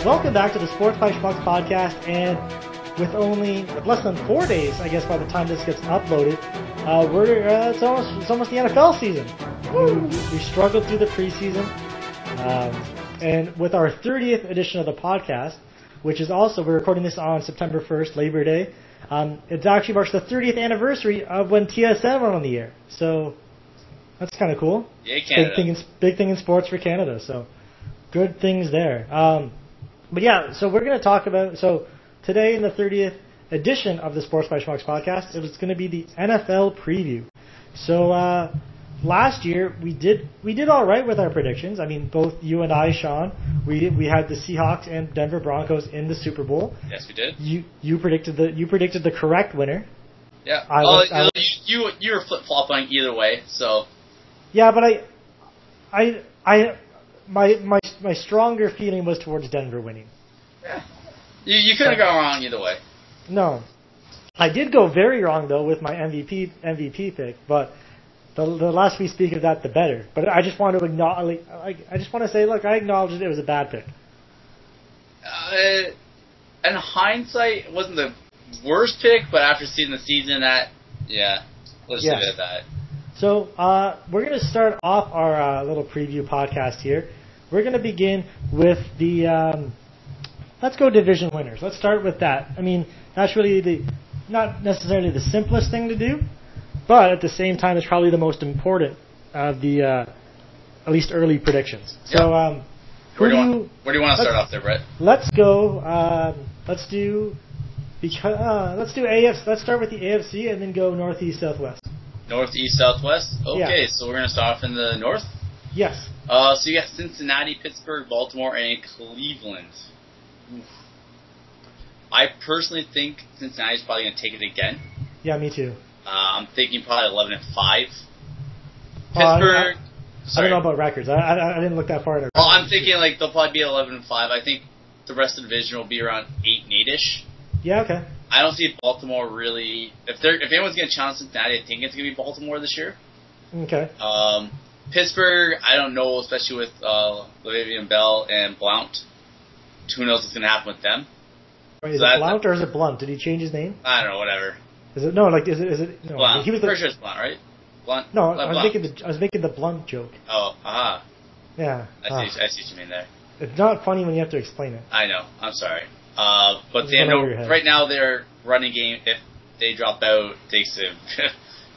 Welcome back to the Sports by Schmucks podcast, and with less than 4 days, I guess, by the time this gets uploaded, it's almost the NFL season. We struggled through the preseason, and with our 30th edition of the podcast, which is also, we're recording this on September 1st, Labor Day. It actually marks the 30th anniversary of when TSN went on the air, so that's kind of cool. Yeah, Canada. Big thing in sports for Canada, so good things there. But yeah, so we're going to talk about, so today in the 30th edition of the Sports by Schmucks podcast, it was going to be the NFL preview. So last year we did all right with our predictions. I mean, both you and I, Sean, we had the Seahawks and Denver Broncos in the Super Bowl. Yes, we did. You predicted the correct winner. Yeah. You were flip-flopping either way, so. Yeah, but my stronger feeling was towards Denver winning. Yeah. You couldn't go wrong either way. No. I did go very wrong, though, with my MVP pick, but the less we speak of that, the better. But I just want to acknowledge, I just want to say, look, I acknowledge that it was a bad pick. In hindsight, it wasn't the worst pick, but after seeing the season, let's leave it at that. So we're going to start off our little preview podcast here. We're going to begin with the let's go division winners. Let's start with that. I mean, that's really not necessarily the simplest thing to do, but at the same time, it's probably the most important of the at least early predictions. Yep. So where do you want to start off there, Brett? Let's go. Let's start with the AFC and then go northeast, southwest. Northeast, southwest? Okay, yeah. So we're going to start off in the north? Yes. So you got Cincinnati, Pittsburgh, Baltimore, and Cleveland. Oof. I personally think Cincinnati's probably going to take it again. Yeah, me too. I'm thinking probably 11-5. Pittsburgh. I don't know about records. I didn't look that far at it. Well, I'm thinking they'll probably be 11-5. I think the rest of the division will be around 8-8ish. Yeah, okay. I don't see Baltimore really. If anyone's going to challenge Cincinnati, I think it's going to be Baltimore this year. Okay. Pittsburgh, I don't know, especially with Le'Veon Bell and Blount. Who knows what's going to happen with them? Wait, is it Blount or is it Blunt? Did he change his name? I don't know, whatever. Is it no? Blount. He was pretty sure it's Blount, right? Blount. No, I was making the Blunt joke. Oh, aha. Yeah. I see what you mean there. It's not funny when you have to explain it. I know. I'm sorry. But right now their running game, if they drop out, takes a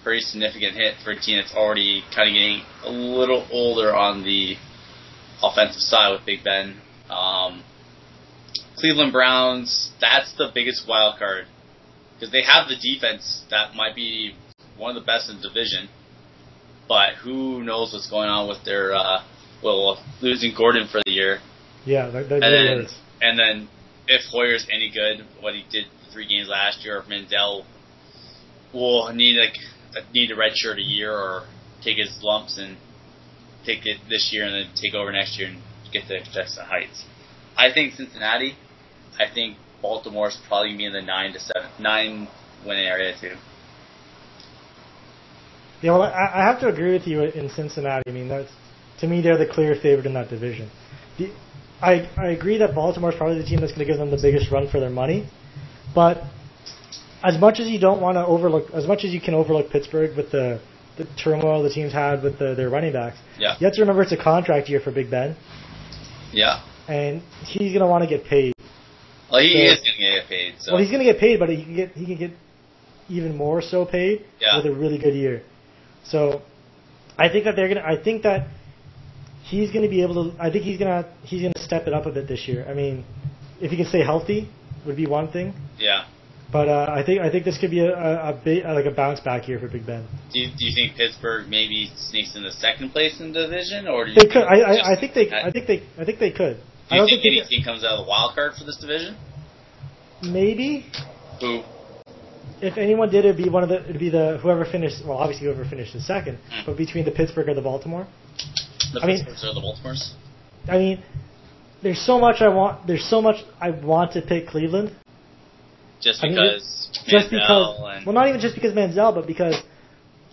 pretty significant hit for a team that's already kind of getting a little older on the offensive side with Big Ben. Cleveland Browns, that's the biggest wild card because they have the defense that might be one of the best in the division, but who knows what's going on with their losing Gordon for the year. Yeah, that really hurts. And then if Hoyer's any good, what he did 3 games last year, or if Manziel will need a redshirt a year or take his lumps and take it this year and then take over next year and get the extra heights. I think Cincinnati. I think Baltimore's probably going to be in the 9 win area too. Yeah, well, I have to agree with you in Cincinnati. I mean, to me, they're the clear favorite in that division. I agree that Baltimore's probably the team that's going to give them the biggest run for their money, but as much as you don't want to as much as you can overlook Pittsburgh with the turmoil the team's had with their running backs, you have to remember it's a contract year for Big Ben. Yeah. And he's going to want to get paid. Well, he is going to get paid. So. Well, he's going to get paid, but he can get even more so paid with a really good year. So I think that he's going to be able to. I think he's going to step it up a bit this year. I mean, if he can stay healthy, would be one thing. Yeah. But I think this could be a bounce back year for Big Ben. Do you think Pittsburgh maybe sneaks into second place in the division, or do you they could? I think they could. Do you think any team comes out of the wild card for this division? Maybe. Who? If anyone did, it'd be whoever finished. Well, obviously whoever finished in second, but between the Pittsburgh or the Baltimore. The Pittsburghs or the Baltimores. I mean, there's so much I want to pick Cleveland. Just because well, not even just because Manziel, but because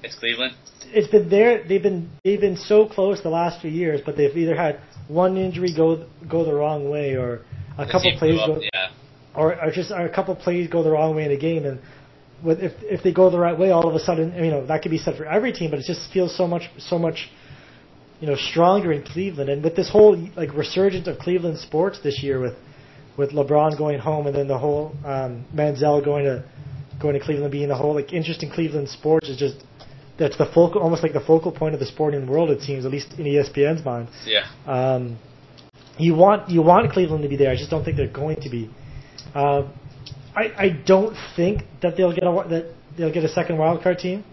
It's Cleveland. It's been there. They've been so close the last few years, but they've either had one injury go the wrong way, or a couple plays or just a couple plays go the wrong way in a game. And if they go the right way, all of a sudden, that could be said for every team, but it just feels so much stronger in Cleveland. And with this whole resurgence of Cleveland sports this year, with LeBron going home, and then the whole Manziel going to Cleveland, being the whole interest in Cleveland sports is just. That's almost like the focal point of the sporting world, it seems, at least in ESPN's mind. Yeah. You want Cleveland to be there. I just don't think they're going to be. I don't think that they'll get a second wildcard team.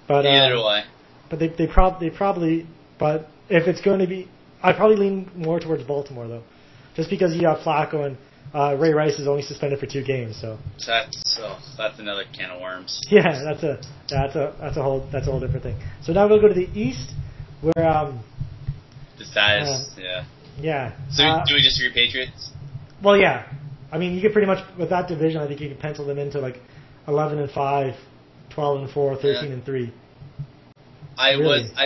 But neither do I. But they probably. But if it's going to be, I probably lean more towards Baltimore though, just because you have Flacco and Ray Rice is only suspended for 2 games. So that's another can of worms. Yeah, that's a whole different thing. So now we'll go to the East, where the status, yeah. Yeah. So do we just agree Patriots? Well, yeah. I mean, you could pretty much with that division. I think you could pencil them into 11-5, 12-4, 13-3. I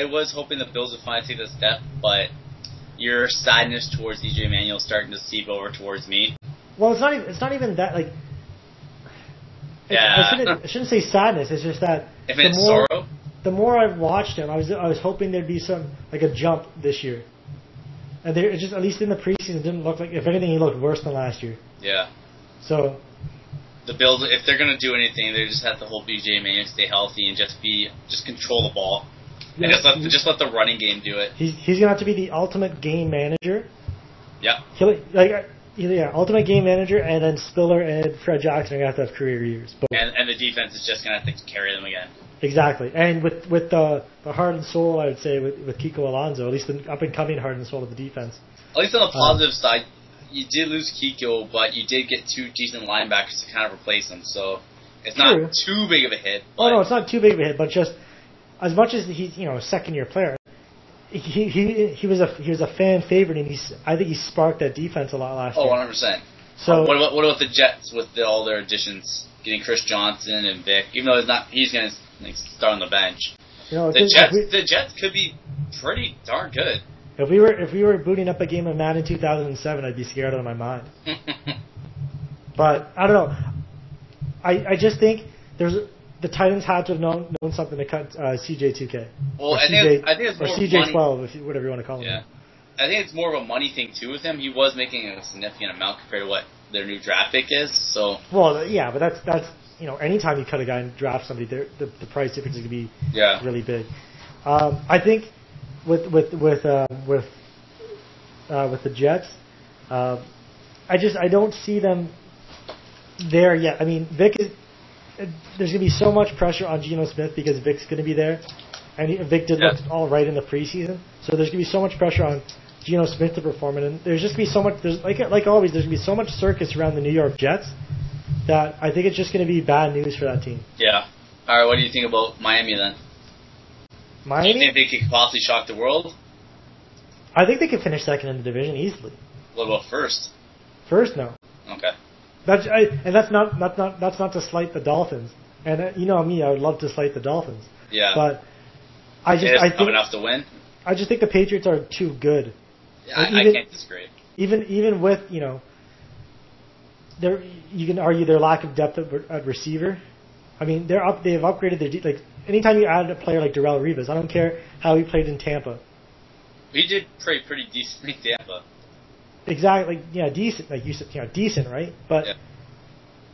was hoping the Bills would finally take the step, but your sadness towards DJ Manuel starting to seep over towards me. Well, it's not even that Yeah. I shouldn't say sadness. It's just that sorrow. The more I've watched him, I was hoping there'd be some a jump this year, and there just at least in the preseason it didn't look like. If anything, he looked worse than last year. Yeah. So the Bills, if they're gonna do anything, they just have to hold BJ Manuel stay healthy and just control the ball, and just let the running game do it. He's gonna have to be the ultimate game manager. Yeah. Ultimate game manager, and then Spiller and Fred Jackson are going to have career years. Both. And the defense is just going to have to carry them again. Exactly. And with the heart and soul, I would say, with Kiko Alonso, at least the up-and-coming heart and soul of the defense. At least on the positive side, you did lose Kiko, but you did get 2 decent linebackers to kind of replace him. So it's not too big of a hit. Oh, no, it's not too big of a hit, but just as much as he's a second-year player, he was a fan favorite, and I think he sparked that defense a lot last year. 100%. So what about the Jets with all their additions, getting Chris Johnson and Vic? Even though he's going to start on the bench. The Jets could be pretty darn good. If we were booting up a game of Madden 2007, I'd be scared out of my mind. But I don't know. I just think the Titans had to have known something to cut CJ2K. Well, I think it's more CJ12, whatever you want to call him. Yeah, I think it's more of a money thing too with him. He was making a significant amount compared to what their new draft pick is. So. Well, yeah, but that's anytime you cut a guy and draft somebody, the price difference is going to be really big. I think with the Jets, I don't see them there yet. I mean, there's going to be so much pressure on Geno Smith because Vic's going to be there, and Vic did look all right in the preseason. So there's going to be so much pressure on Geno Smith to perform, and there's just going to be so much. There's like always, there's going to be so much circus around the New York Jets that I think it's just going to be bad news for that team. Yeah. All right. What do you think about Miami then? Miami? Do you think they could possibly shock the world? I think they could finish second in the division easily. What about first? First, no. Okay. That's not to slight the Dolphins, and you know me, I would love to slight the Dolphins. Yeah. But I think enough to win. I just think the Patriots are too good. Yeah, I can't disagree. Even with you can argue their lack of depth at receiver. I mean, they've upgraded their anytime you add a player like Darrelle Revis, I don't care how he played in Tampa. He did play pretty decently in Tampa. Exactly, decent, like you said, decent, right? But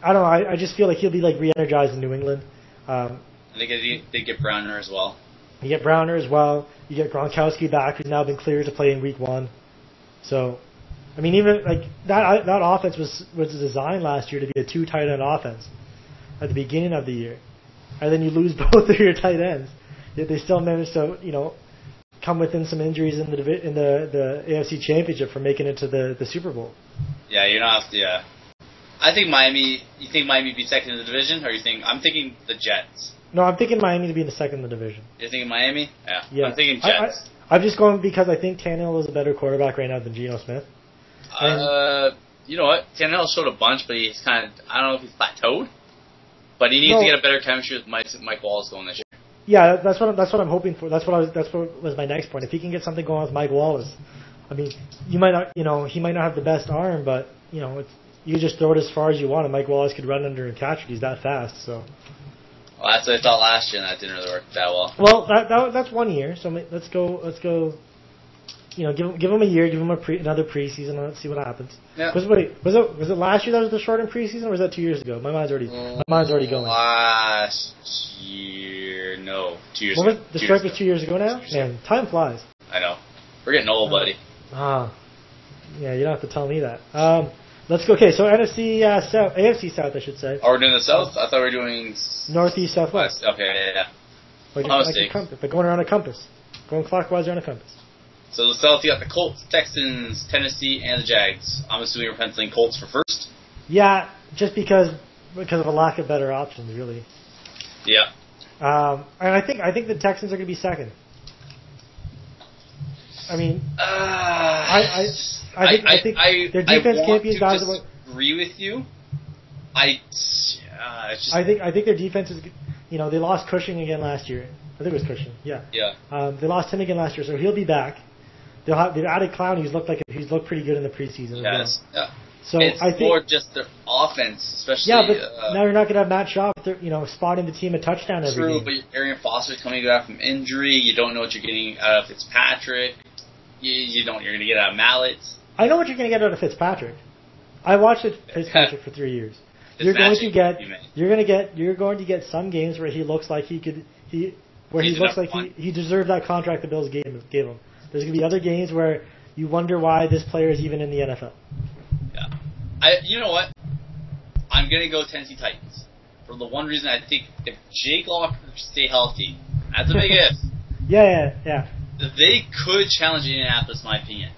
I don't know. I just feel like he'll be re-energized in New England. I think they get Browner as well. You get Browner as well. You get Gronkowski back, who's now been cleared to play in Week 1. So, I mean, even that offense was designed last year to be a 2 tight end offense at the beginning of the year, and then you lose both of your tight ends. Yet they still managed to come within some injuries in the AFC Championship from making it to the Super Bowl. Yeah, you're not. Yeah, I think Miami. You think Miami be second in the division, or I'm thinking the Jets. No, I'm thinking Miami to be in the second in the division. You're thinking Miami? Yeah. I'm thinking Jets. I'm just going because I think Tannehill is a better quarterback right now than Geno Smith. You know what? Tannehill showed a bunch, but he's kind of, I don't know if he's plateaued, but he needs to get a better chemistry with Mike Wallace going this year. Yeah, that's what I'm hoping for. That's what was my next point. If he can get something going with Mike Wallace, I mean, he might not have the best arm, but you just throw it as far as you want, and Mike Wallace could run under and catch it. He's that fast. So. Well, that's what I thought last year, and that didn't really work that well. Well, that's 1 year. So let's go. Give him a year. Give him another preseason. And let's see what happens. Yeah. Was it last year that was the shortened preseason, or was that 2 years ago? My mind's already going. Last year, no, 2 years. What was the strike was 2 years ago now? Man, time flies. I know. We're getting old, buddy. Yeah, you don't have to tell me that. Let's go. Okay, so NFC South, AFC South, I should say. Oh, we're doing the South? I thought we were doing Northeast, Southwest. Okay, yeah. Like a compass, but going around a compass, going clockwise around a compass. So the South, you got the Colts, Texans, Tennessee, and the Jags. I'm assuming you're penciling Colts for first. Yeah, just because of a lack of better options, really. Yeah. And I think the Texans are going to be second. I mean, I think their defense can't be as bad as it was. I agree with you. I think their defense is. They lost Cushing again last year. I think it was Cushing. Yeah. Yeah. They lost him again last year, so he'll be back. They've added Clown. He's looked pretty good in the preseason. Yes. Well. Yeah. So it's I think more just their offense, especially. Yeah, but now you're not going to have Matt Shaw, spotting the team a touchdown every true, game. True, but Arian Foster's coming back from injury. You don't know what you're getting out of Fitzpatrick. You don't. You're going to get out of Mallet. I know what you're going to get out of Fitzpatrick. I watched Fitzpatrick for 3 years. You're going to get some games where he looks like he deserved that contract the Bills gave him. There's going to be other games where you wonder why this player is even in the NFL. Yeah. You know what? I'm going to go Tennessee Titans. For the one reason, I think if Jake Locker stay healthy, that's a big if. Yeah. They could challenge Indianapolis, in my opinion.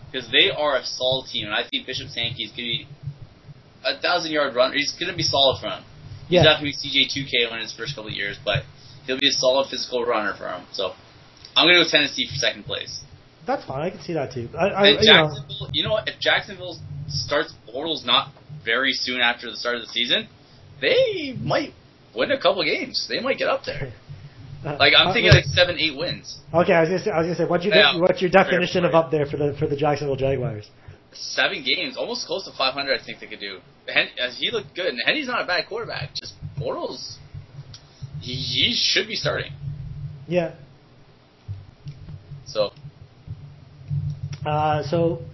Because they are a solid team, and I think Bishop Sankey is going to be a 1,000-yard runner. He's going to be solid for him. He's not going to be CJ2K in his first couple of years, but he'll be a solid physical runner for him. So I'm going to go Tennessee for second place. That's fine. I can see that too. Jacksonville, you know what? If Jacksonville starts portals not very soon after the start of the season, they might win a couple games. They might get up there. I'm thinking 7-8 wins. Okay, I was gonna say, what's your definition of up there for the Jacksonville Jaguars? 7 games, almost close to 500. I think they could do. He looked good, and Henry's not a bad quarterback. Just Bortles, he should be starting. Yeah. So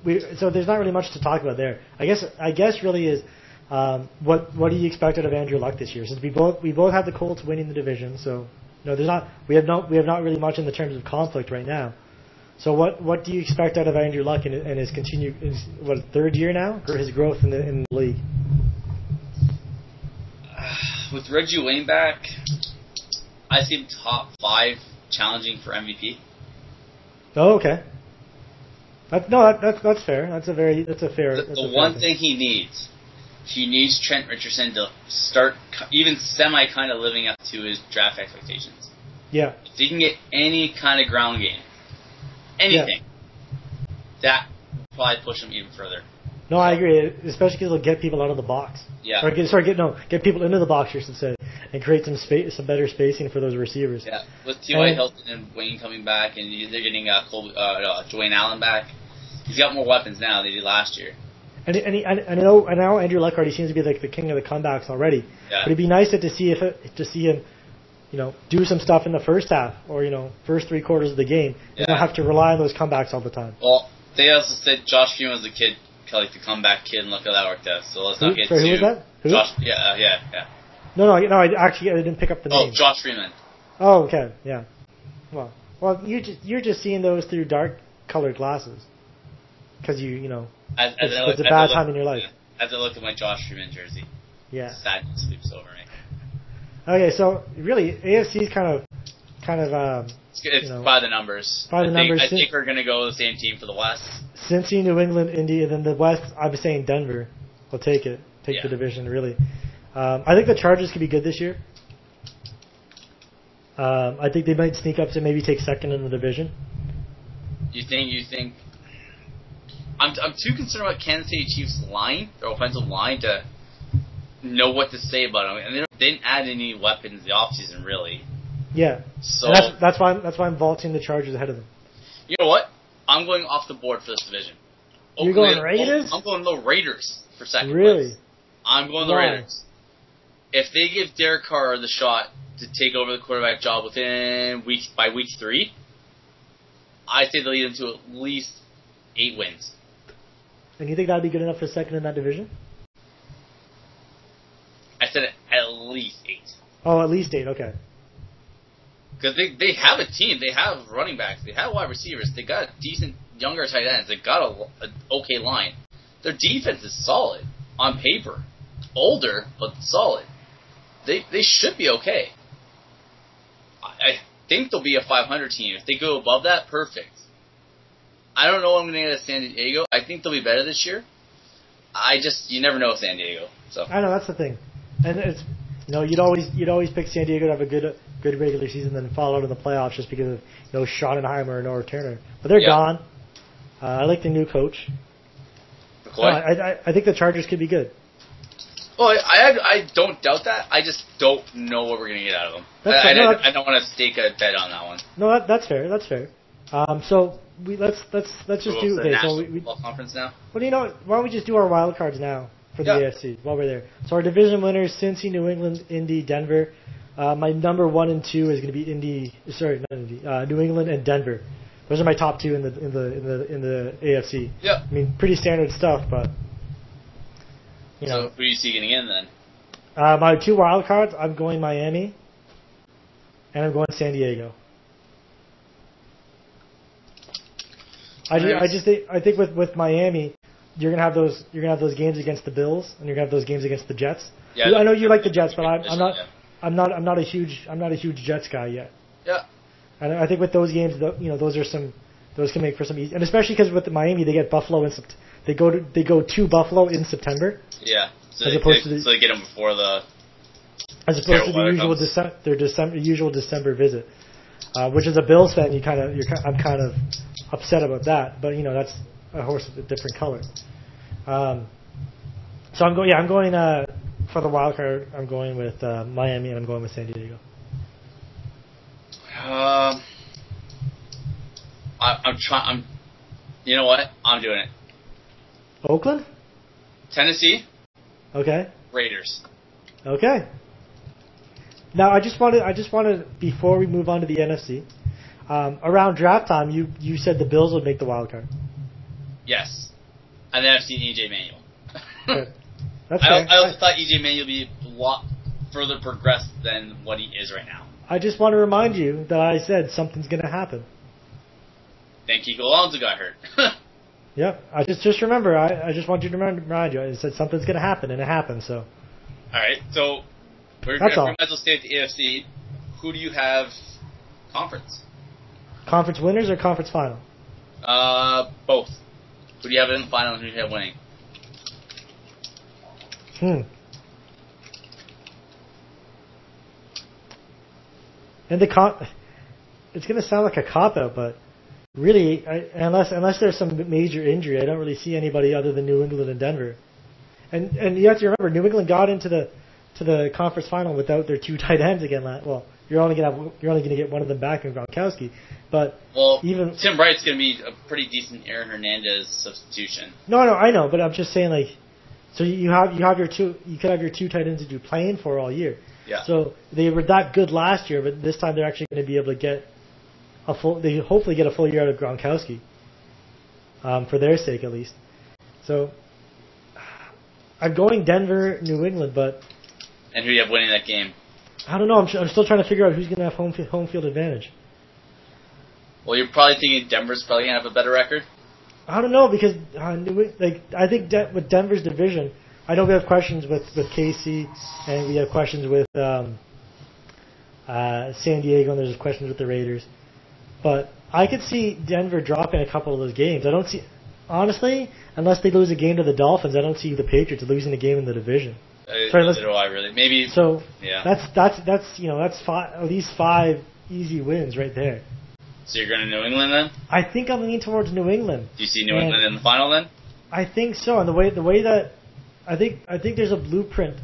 there's not really much to talk about there. I guess really is what do you expect out of Andrew Luck this year? Since we both have the Colts winning the division, so we have not really much in the terms of conflict right now. So what do you expect out of Andrew Luck in his third year now, or his growth in the league? With Reggie Wayne back, I see him top 5 challenging for MVP. Oh, okay. That's fair. That's a fair. The one thing he needs Trent Richardson to start even semi kind of living up to his draft expectations. Yeah. If he can get any kind of ground game, anything, that will probably push him even further. No, I agree. Especially because it'll get people out of the box. Yeah. Or get people into the box, I should say, and create some better spacing for those receivers. Yeah. With T.Y. Hilton and Wayne coming back, and they're getting Dwayne Allen back, he's got more weapons now than he did last year. And I know Andrew Luck already seems to be like the king of the comebacks already. Yeah. But it'd be nice to see him, do some stuff in the first half or first 3 quarters of the game. Yeah. And not have to rely on those comebacks all the time. Well, they also said Josh Freeman was the kid, like the comeback kid, and look how that worked out. So let's not get too. Who was that? Who? Josh. Yeah. No, I didn't pick up the name. Oh, Josh Freeman. Oh, okay, yeah. Well, you're just seeing those through dark colored glasses, because it's a bad time in your life. As I look at my Josh Freeman jersey, sadness sweeps over me. Okay, so really, AFC is kind of. It's by the numbers. I think we're going to go with the same team for the West. Cincy, New England, Indy, and then the West, I'm saying Denver. We'll take it. Take the division, really. I think the Chargers could be good this year. I think they might sneak up to maybe take second in the division. You think? I'm too concerned about Kansas City Chiefs' line, their offensive line, to know what to say about them. And they didn't add any weapons in the offseason, really. Yeah. So And that's why I'm vaulting the Chargers ahead of them. you know what? I'm going off the board for this division. You're going Raiders? I'm going the Raiders for second Really? place. I'm going the Why? Raiders. If they give Derek Carr the shot to take over the quarterback job by week 3, I say they'll lead them to at least 8 wins. And you think that'd be good enough for second in that division? I said at least 8. Oh, at least 8. Okay. Because they have a team. They have running backs. They have wide receivers. They got decent younger tight ends. They got an okay line. Their defense is solid on paper. Older, but solid. They should be okay. I think they'll be a 500 team. If they go above that, perfect. I don't know what I'm going to get at San Diego. I think they'll be better this year. You never know with San Diego. So I know, that's the thing. And it's, you'd always pick San Diego to have a good regular season, then fall out in the playoffs just because of Schottenheimer or North Turner. But they're gone. I like the new coach. I think the Chargers could be good. Well, I don't doubt that. I just don't know what we're going to get out of them. I don't want to stake a bet on that one. No, that's fair. That's fair. So let's just do the National Football Conference now. Well, why don't we just do our wild cards now for the AFC while we're there? So our division winners: Cincy, New England, Indy, Denver. My number 1 and 2 is going to be New England and Denver. Those are my top 2 in the AFC. Yeah. I mean, pretty standard stuff, but So who do you see getting in then? My 2 wild cards: I'm going Miami, and I'm going San Diego. I think with Miami, you're gonna have those games against the Bills, and you're gonna have those games against the Jets. Yeah, I know you like the Jets, but I'm not a huge Jets guy yet. Yeah. And I think with those games, those can make for some easy, and especially because with Miami they get Buffalo they go to Buffalo in September. Yeah. So they get them before as opposed to their usual December visit. Which as a Bills fan, I'm kind of upset about that, but that's a horse with a different color. So I'm going for the wild card. I'm going with Miami, and I'm going with San Diego. I'm trying. You know what? I'm doing it. Oakland, Tennessee. Okay. Raiders. Okay. Now I just wanted before we move on to the NFC, around draft time, you said the Bills would make the wild card. Yes, and then I've seen EJ Manuel. Okay. That's fair. I also thought EJ Manuel would be a lot further progressed than what he is right now. I just want to remind you that I said something's going to happen. Then Kiko Alonso got hurt. Yep. I just remember. I just want you to remind you. I said something's going to happen, and it happened. So. All right. So we might as well stay at the AFC. Who do you have conference? Conference winners or conference final? Both. Who do you have in the final and who do you have winning? And it's going to sound like a cop-out, but really, unless there's some major injury, I don't really see anybody other than New England and Denver. And you have to remember, New England got into the conference final without their 2 tight ends again. Well, you're only going to get one of them back in Gronkowski, but even Tim Wright's going to be a pretty decent Aaron Hernandez substitution. No, I know, but I'm just saying so you could have your 2 tight ends that you're playing for all year. Yeah. So they were that good last year, but this time they're actually going to be able to get they hopefully get a full year out of Gronkowski, for their sake at least. So I'm going Denver, New England, but. And who do you have winning that game? I don't know. I'm still trying to figure out who's going to have home field advantage. Well, you're probably thinking Denver's probably going to have a better record. I don't know because I think with Denver's division, I know we have questions with KC and we have questions with San Diego and there's questions with the Raiders, but I could see Denver dropping a couple of those games. I don't see, honestly, unless they lose a game to the Dolphins, I don't see the Patriots losing a game in the division. Neither do I really. Maybe. So yeah. That's at least 5 easy wins right there. So you're going to New England then? I think I'm leaning towards New England. Do you see New England in the final then? I think so. And the way that I think there's a blueprint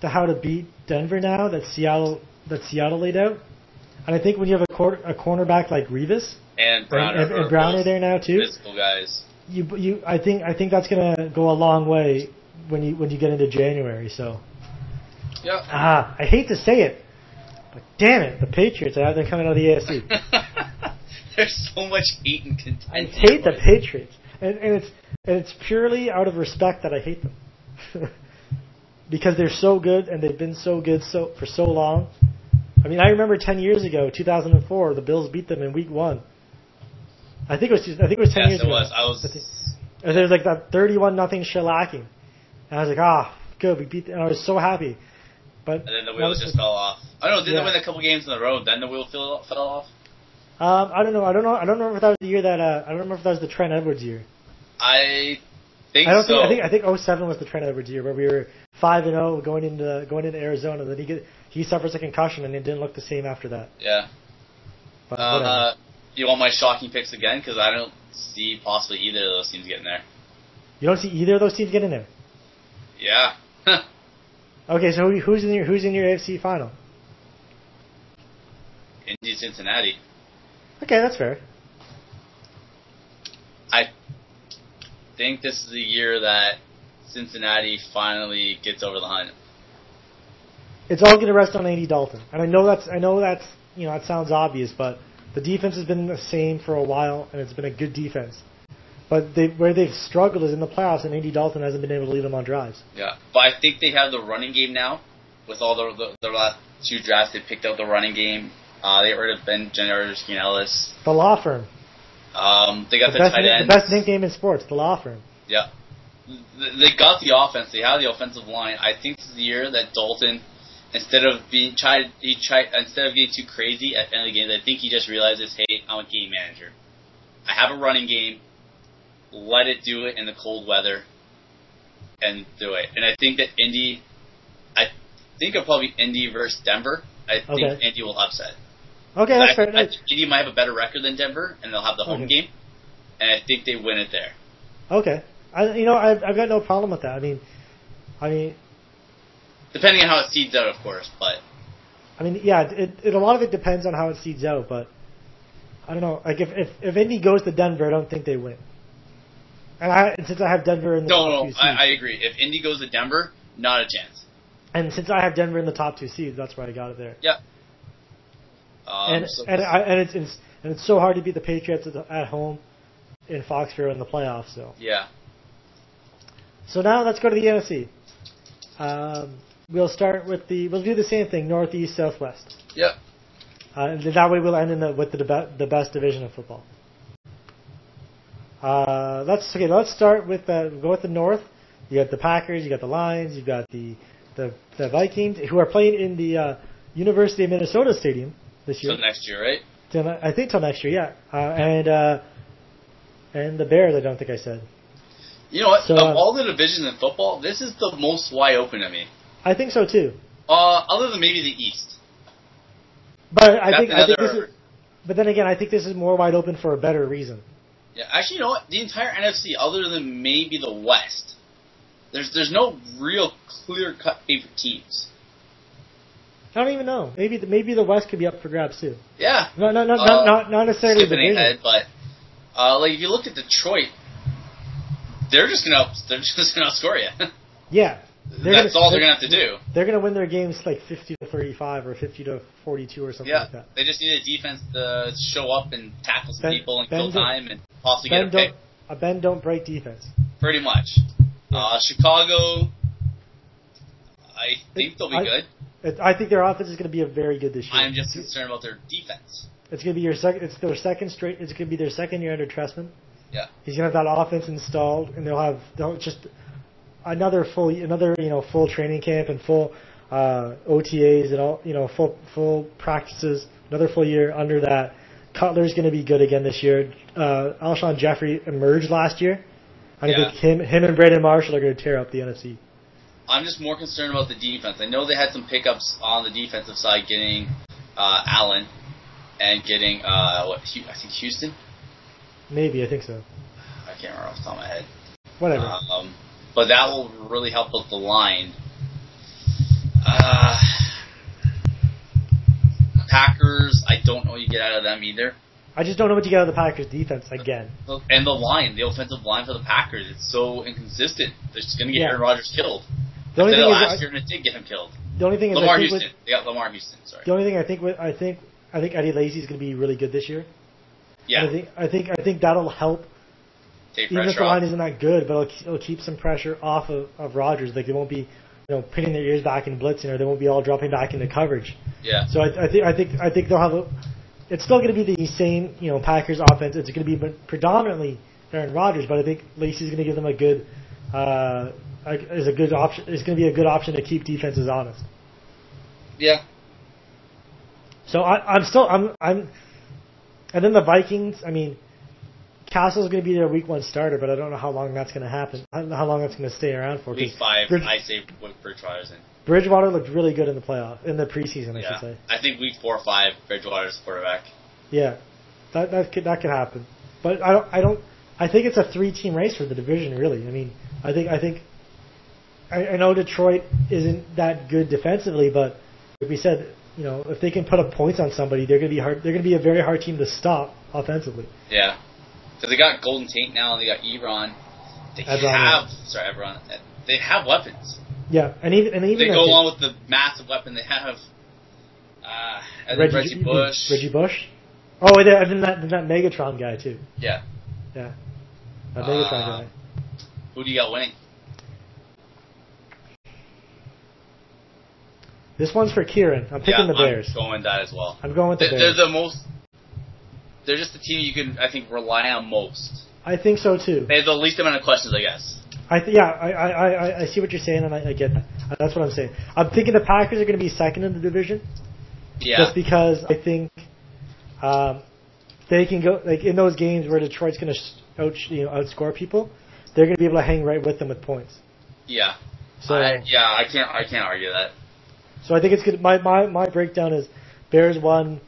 to how to beat Denver now that Seattle laid out. And I think when you have a cornerback like Revis and Browner, and Browner there now too, physical guys. I think that's gonna go a long way when you get into January. So. Yeah. I hate to say it, but damn it, the Patriots, they're coming out of the AFC. There's so much hate and contempt. I hate the Patriots, and it's purely out of respect that I hate them, because they're so good and they've been so good for so long. I mean, I remember 10 years ago, 2004, the Bills beat them in Week 1. I think it was 10 years ago. Yes, it was. There was like that 31-0 shellacking, and I was like, good, we beat them, and I was so happy. But and then the wheels just fell off. I don't know. Didn't they win a couple games in a row? Then the wheel fell off. I don't know. I don't remember if that was the year that. I don't remember if that was the Trent Edwards year. I think so. I think 07 was the Trent Edwards year, where we were 5-0 going into Arizona. Then he suffers a concussion, and it didn't look the same after that. Yeah. But you want my shocking picks again? Because I don't see possibly either of those teams getting there. You don't see either of those teams getting there? Yeah. Okay, so who's in your AFC final? Indy, Cincinnati. Okay, that's fair. I think this is the year that Cincinnati finally gets over the hump. It's all going to rest on Andy Dalton, and I know that's that sounds obvious, but the defense has been the same for a while, and it's been a good defense. But where they've struggled is in the playoffs, and Andy Dalton hasn't been able to lead them on drives. Yeah, but I think they have the running game now. With all the last 2 drafts, they picked out the running game. They got rid of Ben Jenners, Keenan Ellis. The law firm. They got the tight end. The best nickname in sports, the law firm. Yeah. They got the offense. They have the offensive line. I think this is the year that Dalton, instead of getting too crazy at the end of the game, I think he just realizes, hey, I'm a game manager. I have a running game. Let it do it in the cold weather, and do it. And I think that it'll probably Indy versus Denver. I think Indy will upset. Okay, that's fair. I think Indy might have a better record than Denver, and they'll have the home game, and I think they win it there. Okay, I've got no problem with that. I mean, depending on how it seeds out, of course, but. I mean, yeah, a lot of it depends on how it seeds out, but I don't know. Like if Indy goes to Denver, I don't think they win. And since I have Denver in the top 2 seeds. I agree. If Indy goes to Denver, not a chance. And since I have Denver in the top 2 seeds, that's why I got it there. Yeah. It's so hard to beat the Patriots at home in Foxborough in the playoffs. So. Yeah. So now let's go to the NFC. We'll start with we'll do the same thing, Northeast, Southwest. Yep. And that way we'll end with the best division of football. Let's start with go with the North. You got the Packers, you got the Lions, you got the Vikings, who are playing in the University of Minnesota Stadium this year. Till next year, right? I think till next year, yeah. And the Bears, I don't think I said. You know what? So, of all the divisions in football, this is the most wide open to me. I think so too. Other than maybe the East. But I think this is. But then again, I think this is more wide open for a better reason. Yeah, actually, you know what? The entire NFC, other than maybe the West, there's no real clear-cut favorite teams. I don't even know. Maybe the West could be up for grabs too. Yeah. Not necessarily the division. Ahead, but like if you look at Detroit, they're just gonna outscore you. Yeah. That's all they're gonna have to do. They're gonna win their games like 50-35 or 50-42 or something like that. They just need a defense to show up and tackle some people and kill time and possibly get a pick. A bend don't break defense. Pretty much. Yeah. Chicago, I think they'll be good. I think their offense is going to be very good this year. I'm just concerned about their defense. It's going to be It's their second straight. It's going to be their second year under Trestman. Yeah. He's going to have that offense installed, and they'll just another full training camp and full OTAs and all full practices. Another full year under that. Cutler's going to be good again this year. Alshon Jeffrey emerged last year. I think him and Brandon Marshall are going to tear up the NFC. I'm just more concerned about the defense. I know they had some pickups on the defensive side, getting Allen and getting I think Houston. Maybe, I think so. I can't remember off the top of my head. Whatever. But that will really help with the line. Packers, I don't know what you get out of them either. I just don't know what you get out of the Packers defense again. And the offensive line for the Packers, it's so inconsistent. They're just going to get Aaron Rodgers killed. The only thing last year, and it did get him killed. The only thing is Lamar Houston. They got Lamar Houston. Sorry. The only thing I think Eddie Lacy is going to be really good this year. Yeah. I think that'll help. Take even pressure if the line off. isn't that good, but it'll keep some pressure off of Rodgers. Like they won't be, pinning their ears back and blitzing, or they won't be all dropping back into coverage. Yeah. So I think they'll have it's still going to be the same, Packers offense. It's going to be predominantly Aaron Rodgers, but I think Lacy's going to give them a good is a good option. It's going to be a good option to keep defenses honest. Yeah. So I'm and then the Vikings. I mean, Castle's going to be their week 1 starter, but I don't know how long that's going to happen. I don't know how long that's going to stay around for. Week 5, I say Bridgewater's in. Bridgewater looked really good in the preseason. I should say. I think week 4 or 5, Bridgewater's quarterback. Yeah, that could happen, but I don't. I think it's a 3-team race for the division. Really, I mean, I know Detroit isn't that good defensively, but like we said, if they can put up points on somebody, they're going to be hard. They're going to be a very hard team to stop offensively. Yeah. So they got Golden Tate now, and they got Ebron. Ebron. They have weapons. Yeah, and even they go along with the massive weapon they have. Reggie Bush. Reggie Bush. Oh, and then that Megatron guy too. Yeah. Yeah. That Megatron guy. Who do you got winning? This one's for Kieran. I'm picking the Bears. I'm going that as well. I'm going with the Bears. They're just the team you can, I think, rely on most. I think so too. They have the least amount of questions, I guess. I see what you're saying, and I get that. That's what I'm saying. I'm thinking the Packers are going to be second in the division. Yeah. Just because I think they can go in those games where Detroit's going to outscore people. They're going to be able to hang right with them with points. Yeah. So I can't argue that. So I think it's good. My breakdown is Bears 1,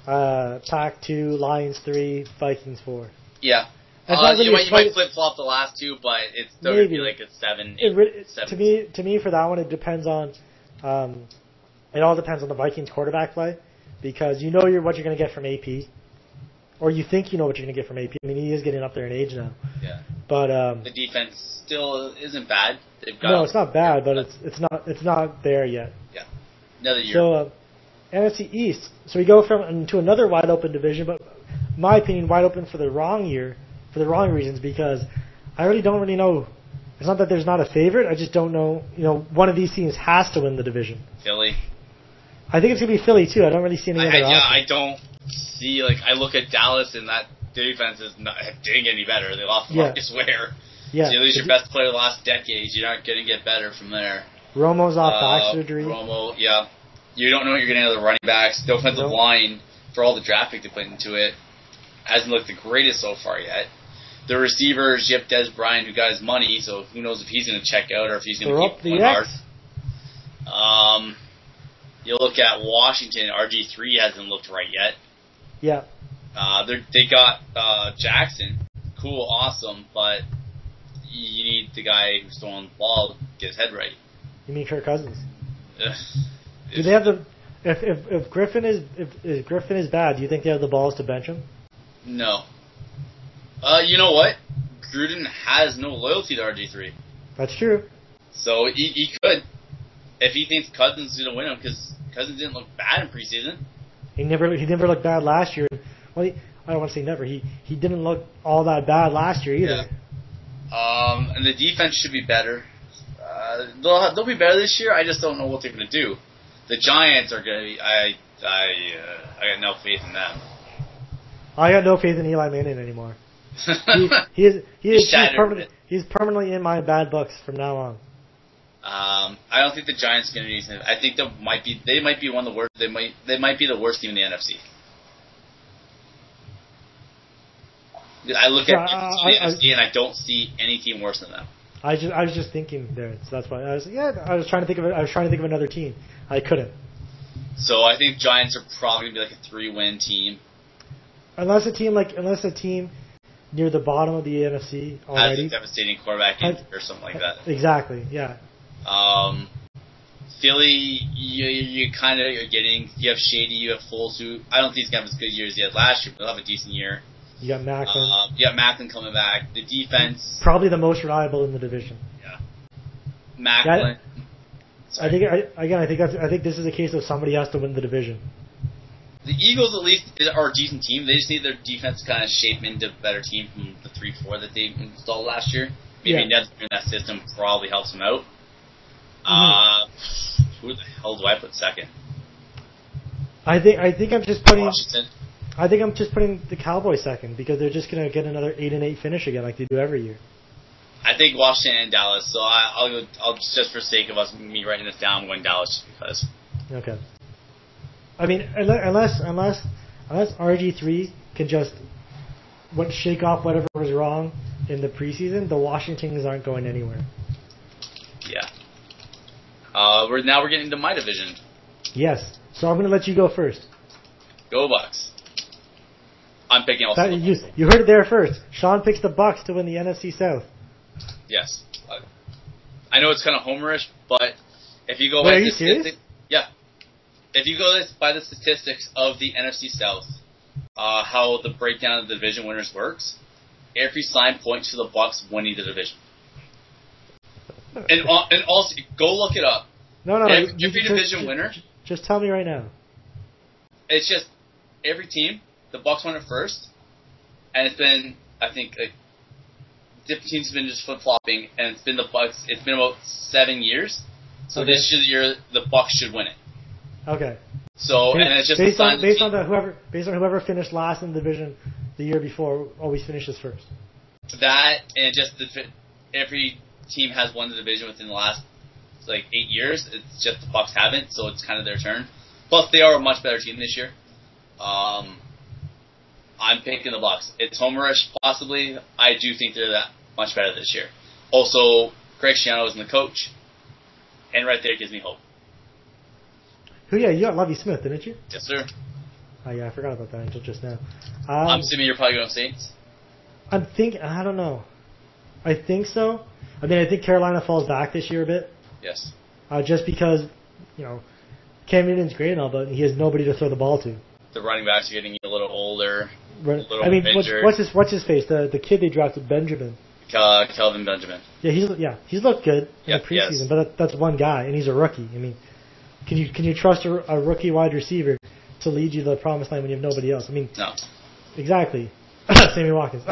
Pack 2, Lions 3, Vikings 4. Yeah. You might flip flop the last two, but it's still going to be like a 7, 8, 7. To me, for that one, it depends on. It all depends on the Vikings quarterback play, because what you're going to get from AP, or you think you know what you're going to get from AP. I mean, he is getting up there in age now. Yeah. But the defense still isn't bad. No, it's not bad, but it's not there yet. Yeah. Another year. So NFC East. So we go to another wide open division, but in my opinion, wide open for the wrong reasons, because I really don't really know. It's not that there's not a favorite. I just don't know. One of these teams has to win the division. Philly. I think it's going to be Philly too. I don't really see any other option. I don't see, I look at Dallas, and that defense didn't get any better. They lost Marcus Ware. Yeah. So you lose your best player of the last decade. You're not going to get better from there. Romo's off back surgery. Romo, yeah. You don't know what you're getting out of the running backs. The offensive line, for all the draft pick they put into it, hasn't looked the greatest so far yet. The receivers, you have Des Bryant, who got his money, so who knows if he's going to check out or if he's going to keep going hard. You look at Washington, RG3 hasn't looked right yet. Yeah. They got Jackson. Cool, awesome, but you need the guy who's throwing the ball to get his head right. You mean Kirk Cousins? Do they have if Griffin is bad, do you think they have the balls to bench him? No. You know what? Gruden has no loyalty to RG3. That's true. So he could, if he thinks Cousins is going to win him, because Cousins didn't look bad in preseason. He never looked bad last year. Well, I don't want to say never. He didn't look all that bad last year either. Yeah. And the defense should be better. They'll be better this year. I just don't know what they're going to do. The Giants are going to be. I got no faith in them. I got no faith in Eli Manning anymore. He's permanently in my bad books from now on. I don't think the Giants are going to do anything. I think they might be one of the worst. They might be the worst team in the NFC. I look at the NFC and I don't see any team worse than them. I was just thinking there, so that's why I was trying to think of another team. I couldn't. So I think Giants are probably going to be like a 3-win team. Unless a team near the bottom of the NFC already has a devastating quarterback or something like that. Exactly. Yeah. Philly, you kind of are getting. You have Shady, you have Full Suit. I don't think he's gonna have as good year as he had last year, but he'll have a decent year. You got Macklin. You got Macklin coming back. The defense, probably the most reliable in the division. yeah. Macklin. I think this is a case of somebody has to win the division. The Eagles at least are a decent team. They just need their defense to kind of shape into a better team from the 3-4 that they installed last year. Maybe Ned's in that system probably helps them out. Who the hell do I put second? I think I'm just putting Washington. I think I'm just putting the Cowboys second because they're just gonna get another 8-8 finish again like they do every year. I think Washington and Dallas. So I'll just for sake of me writing this down, I'm going Dallas just because. Okay. I mean, unless RG3 can just shake off whatever was wrong in the preseason, the Washingtons aren't going anywhere. Yeah. We're getting into my division. Yes. So I'm going to let you go first. Go Bucks. I'm picking also. You heard it there first. Sean picks the Bucks to win the NFC South. Yes. I know it's kind of homerish, but if you go Wait, by are you serious? yeah. If you go by the statistics of the NFC South, how the breakdown of the division winners works, every sign points to the Bucks winning the division. And also, go look it up. No. Every division winner. Just tell me right now. It's just every team. The Bucks won it first, and it's been different teams have been just flip flopping, and it's been the Bucks. It's been about 7 years. So Okay. this year the Bucks should win it. Okay. So and it's just based on whoever finished last in the division the year before always finishes first. That and just every team has won the division within the last 8 years. It's just the Bucks haven't, so it's kind of their turn. Plus, they are a much better team this year. I'm picking the Bucks. It's homerish, possibly. I do think they're that much better this year. Also, Greg Schiano is the coach, and right there gives me hope. You got Lovie Smith, didn't you? Yes, sir. Oh yeah, I forgot about that until just now. I'm assuming you're probably going Saints. I don't know. I think so. I mean, I think Carolina falls back this year a bit. Yes. Just because, Cam Newton's great and all, but he has nobody to throw the ball to. The running backs are getting a little older. Injured. What's his face? The kid they drafted, Benjamin. Kelvin Benjamin. Yeah, he's looked good in the preseason, but that's one guy, and he's a rookie. I mean, can you trust a rookie wide receiver to lead you to the promised land when you have nobody else? I mean, no. Exactly. Sammy Watkins.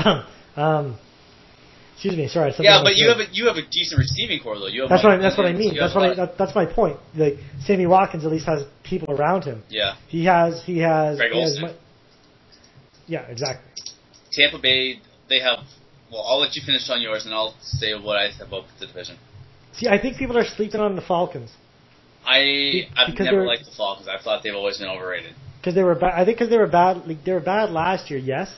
Excuse me, sorry. Yeah, but you have a decent receiving core though. That's what I mean. That's my point. Like Sammy Watkins at least has people around him. Yeah. He has. Greg Olsen. Yeah, exactly. Tampa Bay, they have. Well, I'll let you finish on yours, and I'll say what I said about the division. See, I think people are sleeping on the Falcons. I've never liked the Falcons. I thought they've always been overrated. Because they were bad. I think because they were bad. Like, they were bad last year, yes,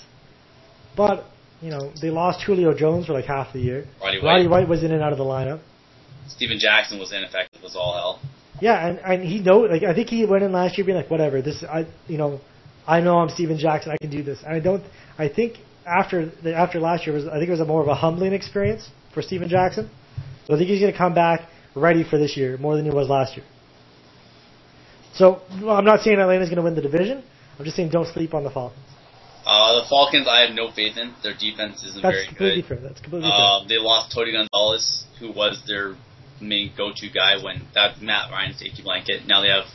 but they lost Julio Jones for half the year. Roddy White was in and out of the lineup. Steven Jackson was ineffective as all hell. Yeah, and he I think he went in last year being like, whatever. I know I'm Steven Jackson. I can do this. And I think after last year it was a more of a humbling experience for Steven Jackson. So I think he's going to come back ready for this year more than he was last year. So I'm not saying Atlanta's going to win the division. I'm just saying don't sleep on the Falcons. The Falcons, I have no faith in. Their defense isn't very good. That's completely fair. They lost Tony Gonzalez, who was their main go-to guy when that Matt Ryan's safety blanket. Now they have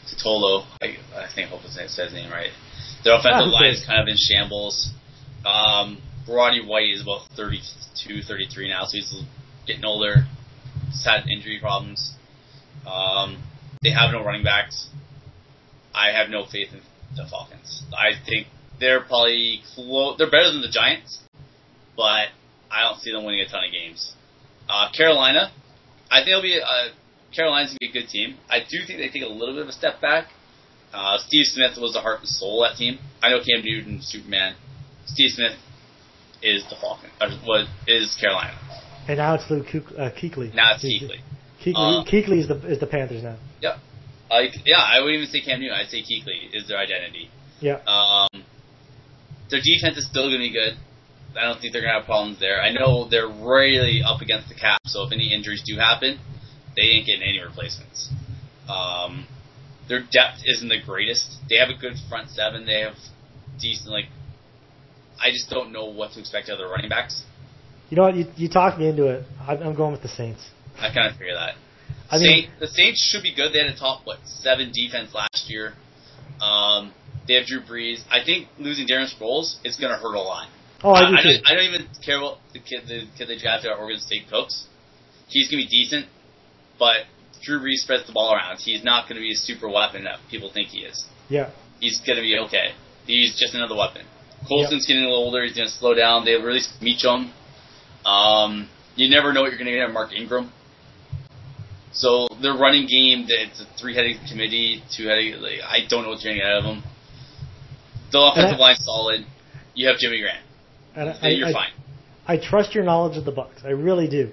Totolo. I think I hope I said his name right. Their offensive line is kind of in shambles. Roddy White is about 32, 33 now, so he's getting older. He's had injury problems. They have no running backs. I have no faith in the Falcons. I think they're probably they're better than the Giants, but I don't see them winning a ton of games. Carolina, I think Carolina's going to be a good team. I do think they take a little bit of a step back. Steve Smith was the heart and soul of that team. I know Cam Newton, Superman. Steve Smith is the Falcon. Is Carolina. And now it's Luke Kuechly. Now it's Kuechly. Kuechly is the Panthers now. Yep. I wouldn't even say Cam Newton. I'd say Kuechly is their identity. Yeah. Their defense is still going to be good. I don't think they're going to have problems there. I know they're really up against the cap, so if any injuries do happen, they ain't getting any replacements. Their depth isn't the greatest. They have a good front seven. They have decent, I just don't know what to expect out of their running backs. You know what? You talked me into it. I'm going with the Saints. I kind of figure that. The Saints should be good. They had a top 7 defense last year. They have Drew Brees. I think losing Darren Sproles is going to hurt a lot. Oh, I do too. I don't even care about the kid they drafted at Oregon State, Cooks. He's going to be decent, but Drew Brees spreads the ball around. He's not going to be a super weapon that people think he is. Yeah. He's going to be okay. He's just another weapon. Colston's getting a little older. He's going to slow down. They released Meacham. You never know what you're going to get out of Mark Ingram. So their running game, it's a 3-headed committee, 2-headed. I don't know what you're going to get out of them. The offensive line's solid. You have Jimmy Grant. You're fine. I trust your knowledge of the Bucs. I really do.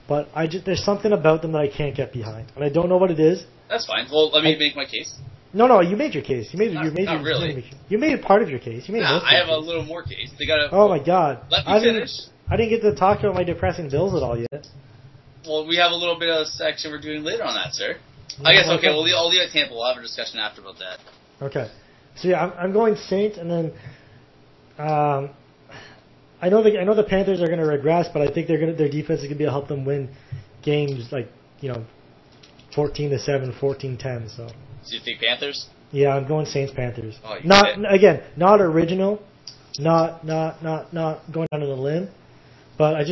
But there's something about them that I can't get behind, and I don't know what it is. That's fine. Well, let me make my case. No, you made your case. You made really. You made part of your case. You made I have a little more case. They got. Oh my God! Let me finish. I didn't get to talk about my depressing bills at all yet. Well, we have a little bit of a section we're doing later on that, sir. I guess okay. I'll leave it at Tampa. We'll have a discussion after about that. Okay. So yeah, I'm going Saints, and then I know the Panthers are going to regress, but I think their defense is going to be able to help them win games 14-7, 14-10. So you think Panthers? Yeah, I'm going Saints Panthers. Oh, not original, not going out on a limb, but I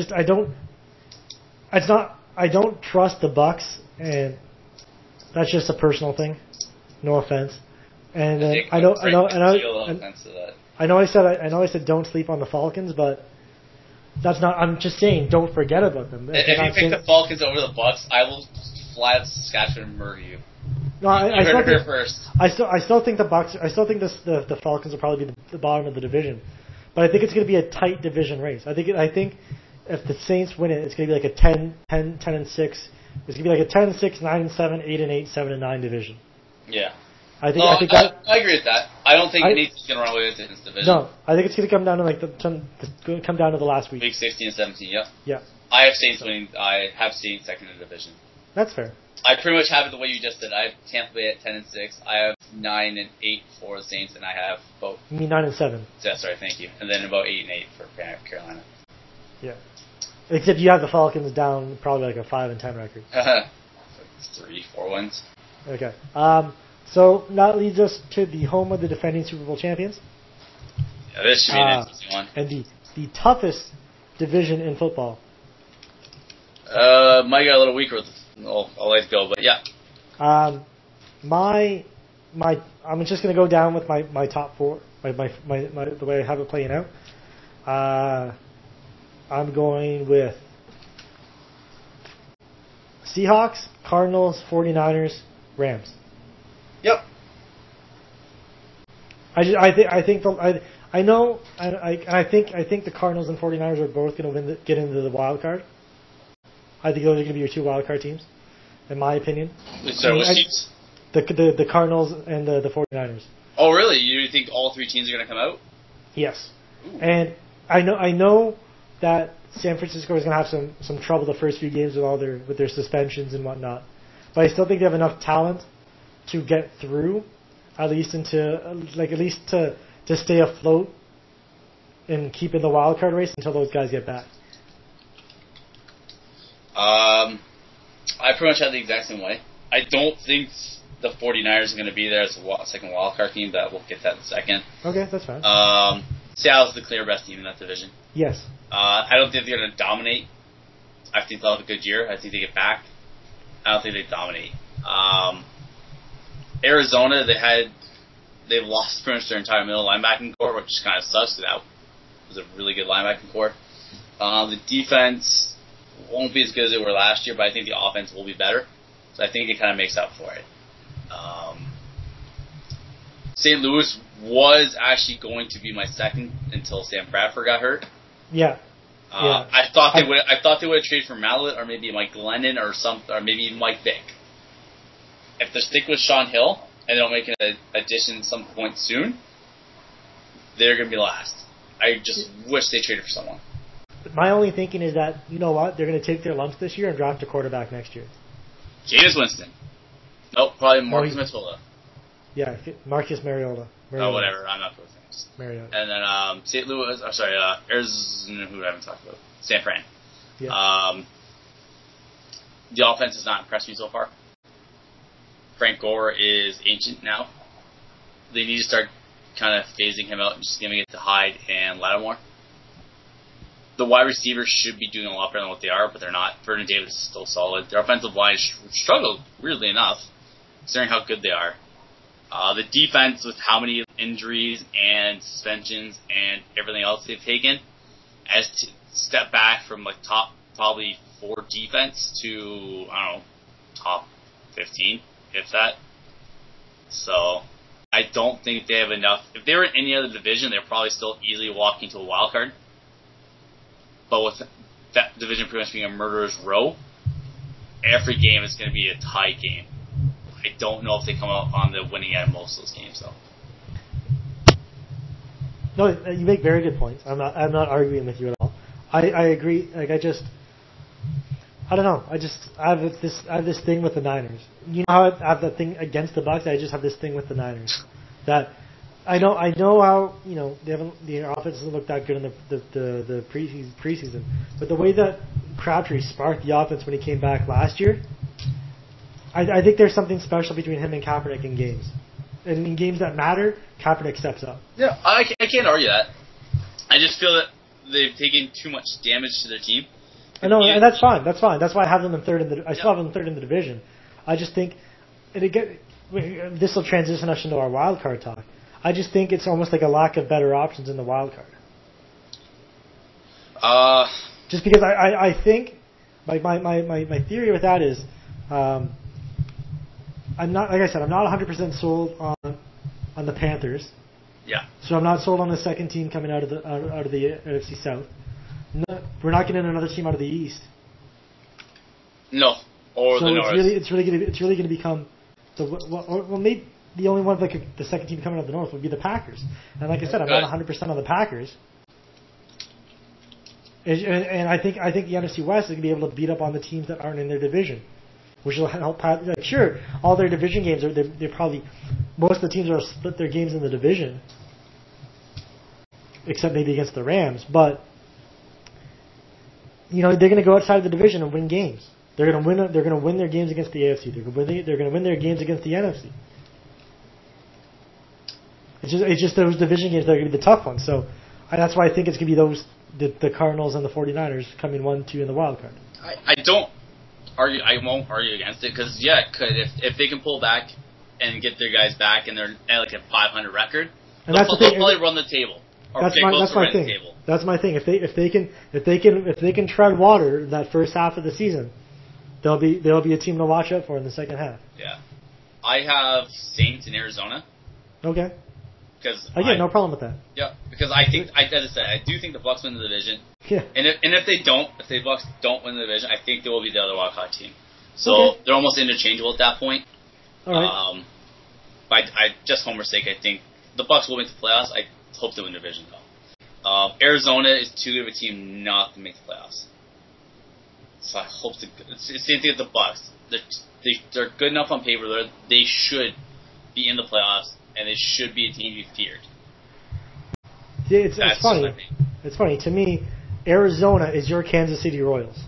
don't trust the Bucs, and that's just a personal thing. No offense. And then I know I said don't sleep on the Falcons, but that's not. I'm just saying don't forget about them. If you pick the Falcons over the Bucs, I will fly out to Saskatchewan and murder you. No, I still think first. I still think the Bucs. I still think the Falcons will probably be the bottom of the division, but I think it's going to be a tight division race. I think if the Saints win it, it's going to be like a 10-6. It's going to be like a 10-6, 9-7, 8-8, 7-9 division. Yeah. I agree with that. I don't think Nathan's going to run away with it in this division. No, I think it's going to come down to the last week. Week 16 and 17. Yep. Yeah. I have Saints winning. I have Saints second in the division. That's fair. I pretty much have it the way you just did. I have Tampa Bay at 10-6. I have 9-8 for the Saints, and I have both. You mean 9-7? Yeah, sorry, thank you. And then about 8-8 for Carolina. Yeah. Except you have the Falcons down probably like a 5-10 record. 3-4 wins. Okay. So that leads us to the home of the defending Super Bowl champions. Yeah, this should be an interesting one. And the toughest division in football. Might get a little weaker with I'll let it go, but yeah. I'm just gonna go down with my top four, the way I have it playing out. I'm going with Seahawks, Cardinals, 49ers, Rams. Yep. I think the Cardinals and 49ers are both going to get into the wild card. I think those are going to be your two wild card teams, in my opinion. So which teams? The Cardinals and the 49ers. Oh, really? You think all three teams are going to come out? Yes. Ooh. And I know that San Francisco is going to have some trouble the first few games with their suspensions and whatnot, but I still think they have enough talent to get through, at least to stay afloat and keep in the wild card race until those guys get back. I pretty much have the exact same way. I don't think the 49ers are going to be there as a second wild card team, but we'll get that in a second. Okay, that's fine. Seattle's the clear best team in that division. Yes. I don't think they're going to dominate. I think they'll have a good year. I think they get back. I don't think they dominate. Arizona, they've lost pretty much their entire middle linebacking core, which kind of sucks. That was a really good linebacking core. The defense won't be as good as they were last year, but I think the offense will be better. So I think it kind of makes up for it. St. Louis was actually going to be my second until Sam Bradford got hurt. Yeah. I thought they would have traded for Mallett or maybe Mike Glennon or maybe Mike Vick. If they stick with Sean Hill and they don't make an addition at some point soon, they're going to be last. I just wish they traded for someone. My only thinking is that, you know what, they're going to take their lumps this year and draft a quarterback next year. Jameis Winston. Oh, probably Marcus Matola. Yeah, Marcus Mariota. Oh, whatever. I'm not those things. Mariota. And then St. Louis. Oh, sorry, Arizona. Who I haven't talked about? San Fran. Yeah. The offense has not impressed me so far. Frank Gore is ancient now. They need to start kind of phasing him out and just giving it to Hyde and Lattimore. The wide receivers should be doing a lot better than what they are, but they're not. Vernon Davis is still solid. Their offensive line struggled, weirdly enough, considering how good they are. The defense, with how many injuries and suspensions and everything else they've taken, has to step back from like top probably 4 defense to, I don't know, top 15, if that. So I don't think they have enough. If they were in any other division, they're probably still easily walking to a wild card. But with that division pretty much being a murderer's row, every game is going to be a tie game. I don't know if they come out on the winning end of most of those games, though. No, you make very good points. I'm not arguing with you at all. I agree. Like I don't know. I have this thing with the Niners. You know how I have that thing against the Bucs? I just have this thing with the Niners. That I know how their offense doesn't look that good in the preseason, but the way that Crabtree sparked the offense when he came back last year, I think there's something special between him and Kaepernick in games. And in games that matter, Kaepernick steps up. Yeah, I can't argue that. I just feel that they've taken too much damage to their team. I know, and that's fine. That's fine. That's why I have them in third. I still have them third in the division. I just think, and again, this will transition us into our wild card talk. I just think it's almost like a lack of better options in the wild card. Just because I think my theory with that is, I'm not, like I said, I'm not 100% sold on the Panthers. Yeah. So I'm not sold on the second team coming out of the NFC South. No, we're not getting another team out of the East. No, or so the North. It's really going to become maybe the only one the second team coming out of the North would be the Packers. And like I said, I'm not 100% on the Packers. And I think the NFC West is going to be able to beat up on the teams that aren't in their division, which will help. Like, sure, all their division games they're probably most of the teams are split their games in the division, except maybe against the Rams. But they're going to go outside the division and win games. They're going to win their games against the AFC. They're going to win their games against the NFC. It's just those division games that are going to be the tough ones. So that's why I think it's going to be the Cardinals and the 49ers coming 1-2 in the wild card. I don't argue. I won't argue against it because it could if they can pull back and get their guys back and they're at like a 500 record, and they'll probably run the table. That's my thing. That's my thing. If they can tread water in that first half of the season, they'll be a team to watch out for in the second half. Yeah, I have Saints in Arizona. Okay. Because no problem with that. Yeah, because I think, as I said, I do think the Bucs win the division. Yeah. And if the Bucs don't win the division, I think they will be the other wildcard team. So they're almost interchangeable at that point. All right. But just homer's sake, I think the Bucs will make the playoffs. I hope they win the division though. Arizona is too good of a team not to make the playoffs. So I hope it's the same thing with the Bucs. They're good enough on paper. They should be in the playoffs. And it should be a team to be feared. See, it's funny. It's funny. To me, Arizona is your Kansas City Royals.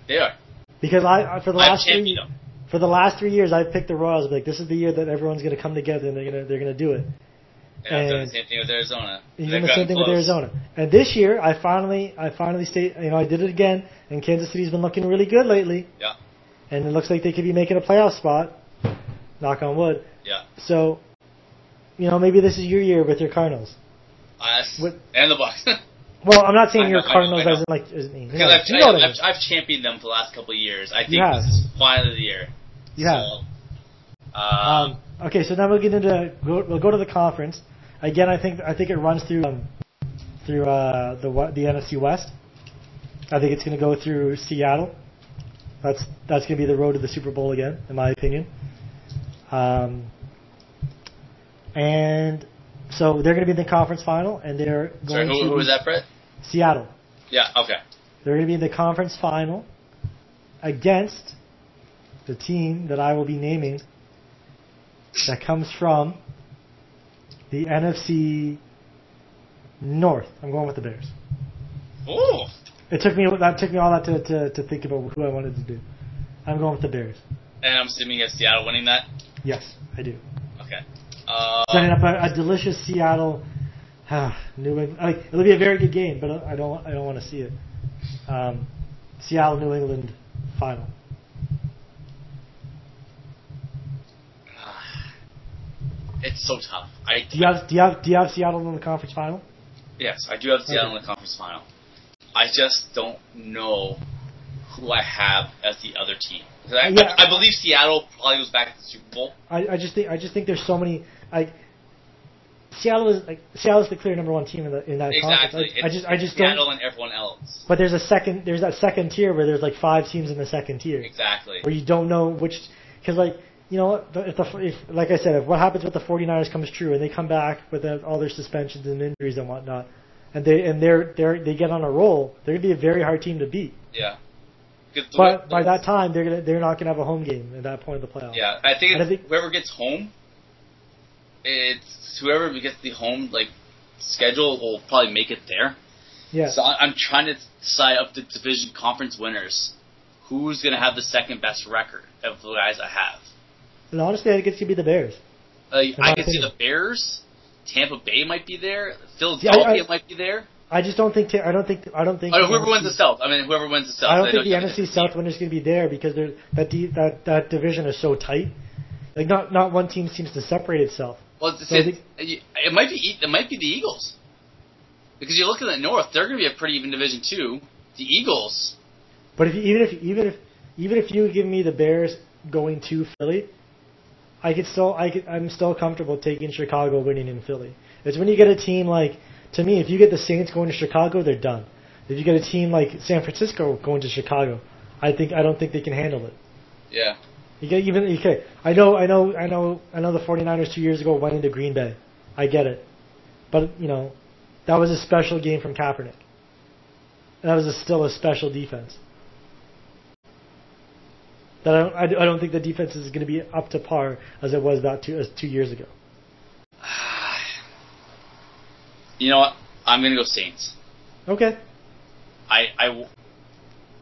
They are. Because for the last 3 years, I've picked the Royals. Like, this is the year that everyone's going to come together and they're going to do it. And I've done the same thing with Arizona. You've done the same thing with Arizona. And this year, I finally stayed. I did it again. And Kansas City's been looking really good lately. Yeah. And it looks like they could be making a playoff spot. Knock on wood. Yeah. So. Maybe this is your year with your Cardinals. And the Bucs. Well, I'm not saying your Cardinals as in like. Because I've championed them for the last couple of years. I think this is finally the year. Yeah. Okay, so now we'll get into we'll go to the conference again. I think it runs through the NFC West. I think it's going to go through Seattle. That's going to be the road to the Super Bowl again, in my opinion. And so they're going to be in the conference final, and they're going who was that, Brett? Seattle. Yeah, okay. They're going to be in the conference final against the team that I will be naming that comes from the NFC North. I'm going with the Bears. Ooh. It took me all that to think about who I wanted to do. I'm going with the Bears. And I'm assuming you have Seattle winning that? Yes, I do. Okay. Setting up a delicious Seattle, New England. It'll be a very good game, but I don't want to see it. Seattle, New England final. It's so tough. Do you have Seattle in the conference final? Yes, I do have Seattle in the conference final. I just don't know who I have as the other team. I believe Seattle probably goes back to the Super Bowl. I just think there's so many. Seattle is the clear number one team in that exactly. conference. I just Seattle don't. and everyone else. But there's that second tier where there's like 5 teams in the second tier. Exactly. Where you don't know which, because if like I said, if what happens with the 49ers comes true and they come back with all their suspensions and injuries and whatnot, and they get on a roll, they're gonna be a very hard team to beat. Yeah. But by that time, they're not gonna have a home game at that point of the playoffs. Yeah, I think whoever gets home, it's whoever gets the home schedule will probably make it there. Yeah. So I'm trying to decide up the division conference winners, who's gonna have the second best record of the guys I have. And honestly, I think it's gonna be the Bears. I can see the Bears. Tampa Bay might be there. Philadelphia might be there. I just don't think. I don't think. Whoever wins the South. Whoever wins the South. I don't think the NFC South winner is going to be there because that division is so tight. Not one team seems to separate itself. Well, it might be the Eagles, because you look at the North, they're going to be a pretty even division too. The Eagles. But even if you give me the Bears going to Philly, I'm still comfortable taking Chicago winning in Philly. It's when you get a team to me, if you get the Saints going to Chicago, they're done. If you get a team like San Francisco going to Chicago, I don't think they can handle it. Yeah. I know the 49ers 2 years ago went into Green Bay. I get it. But, that was a special game from Kaepernick. And that was still a special defense. I don't think the defense is going to be up to par as it was about 2 years ago. You know what? I'm going to go Saints. Okay. As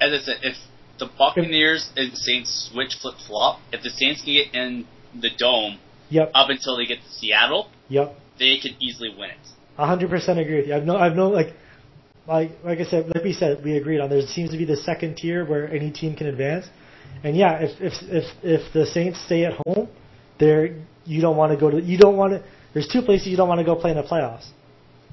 I said, if the Buccaneers and Saints switch flip-flop, if the Saints can get in the dome up until they get to Seattle, they could easily win it. 100% agree with you. Like I said, like we said, we agreed on. There seems to be the second tier where any team can advance. And yeah, if the Saints stay at home, you don't want to go to. There's 2 places you don't want to go play in the playoffs.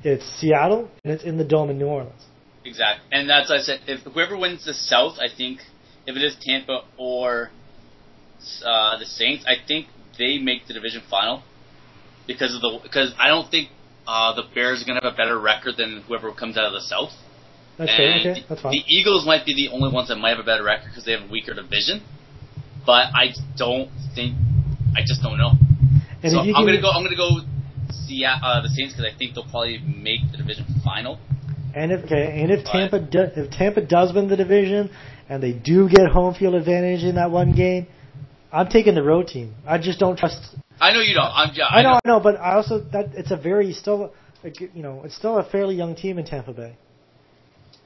It's Seattle and it's in the Dome in New Orleans. Exactly, and that's what I said. If whoever wins the South, I think if it is Tampa or the Saints, I think they make the division final because I don't think the Bears are going to have a better record than whoever comes out of the South. That's fair. Okay, that's fine. The Eagles might be the only ones that might have a better record because they have a weaker division, but I just don't know. And so I'm gonna go the Saints because I think they'll probably make the division final. And if Tampa does win the division and they do get home field advantage in that one game, I'm taking the road team. I just don't trust. I know you don't. I know, but I also it's it's still a fairly young team in Tampa Bay.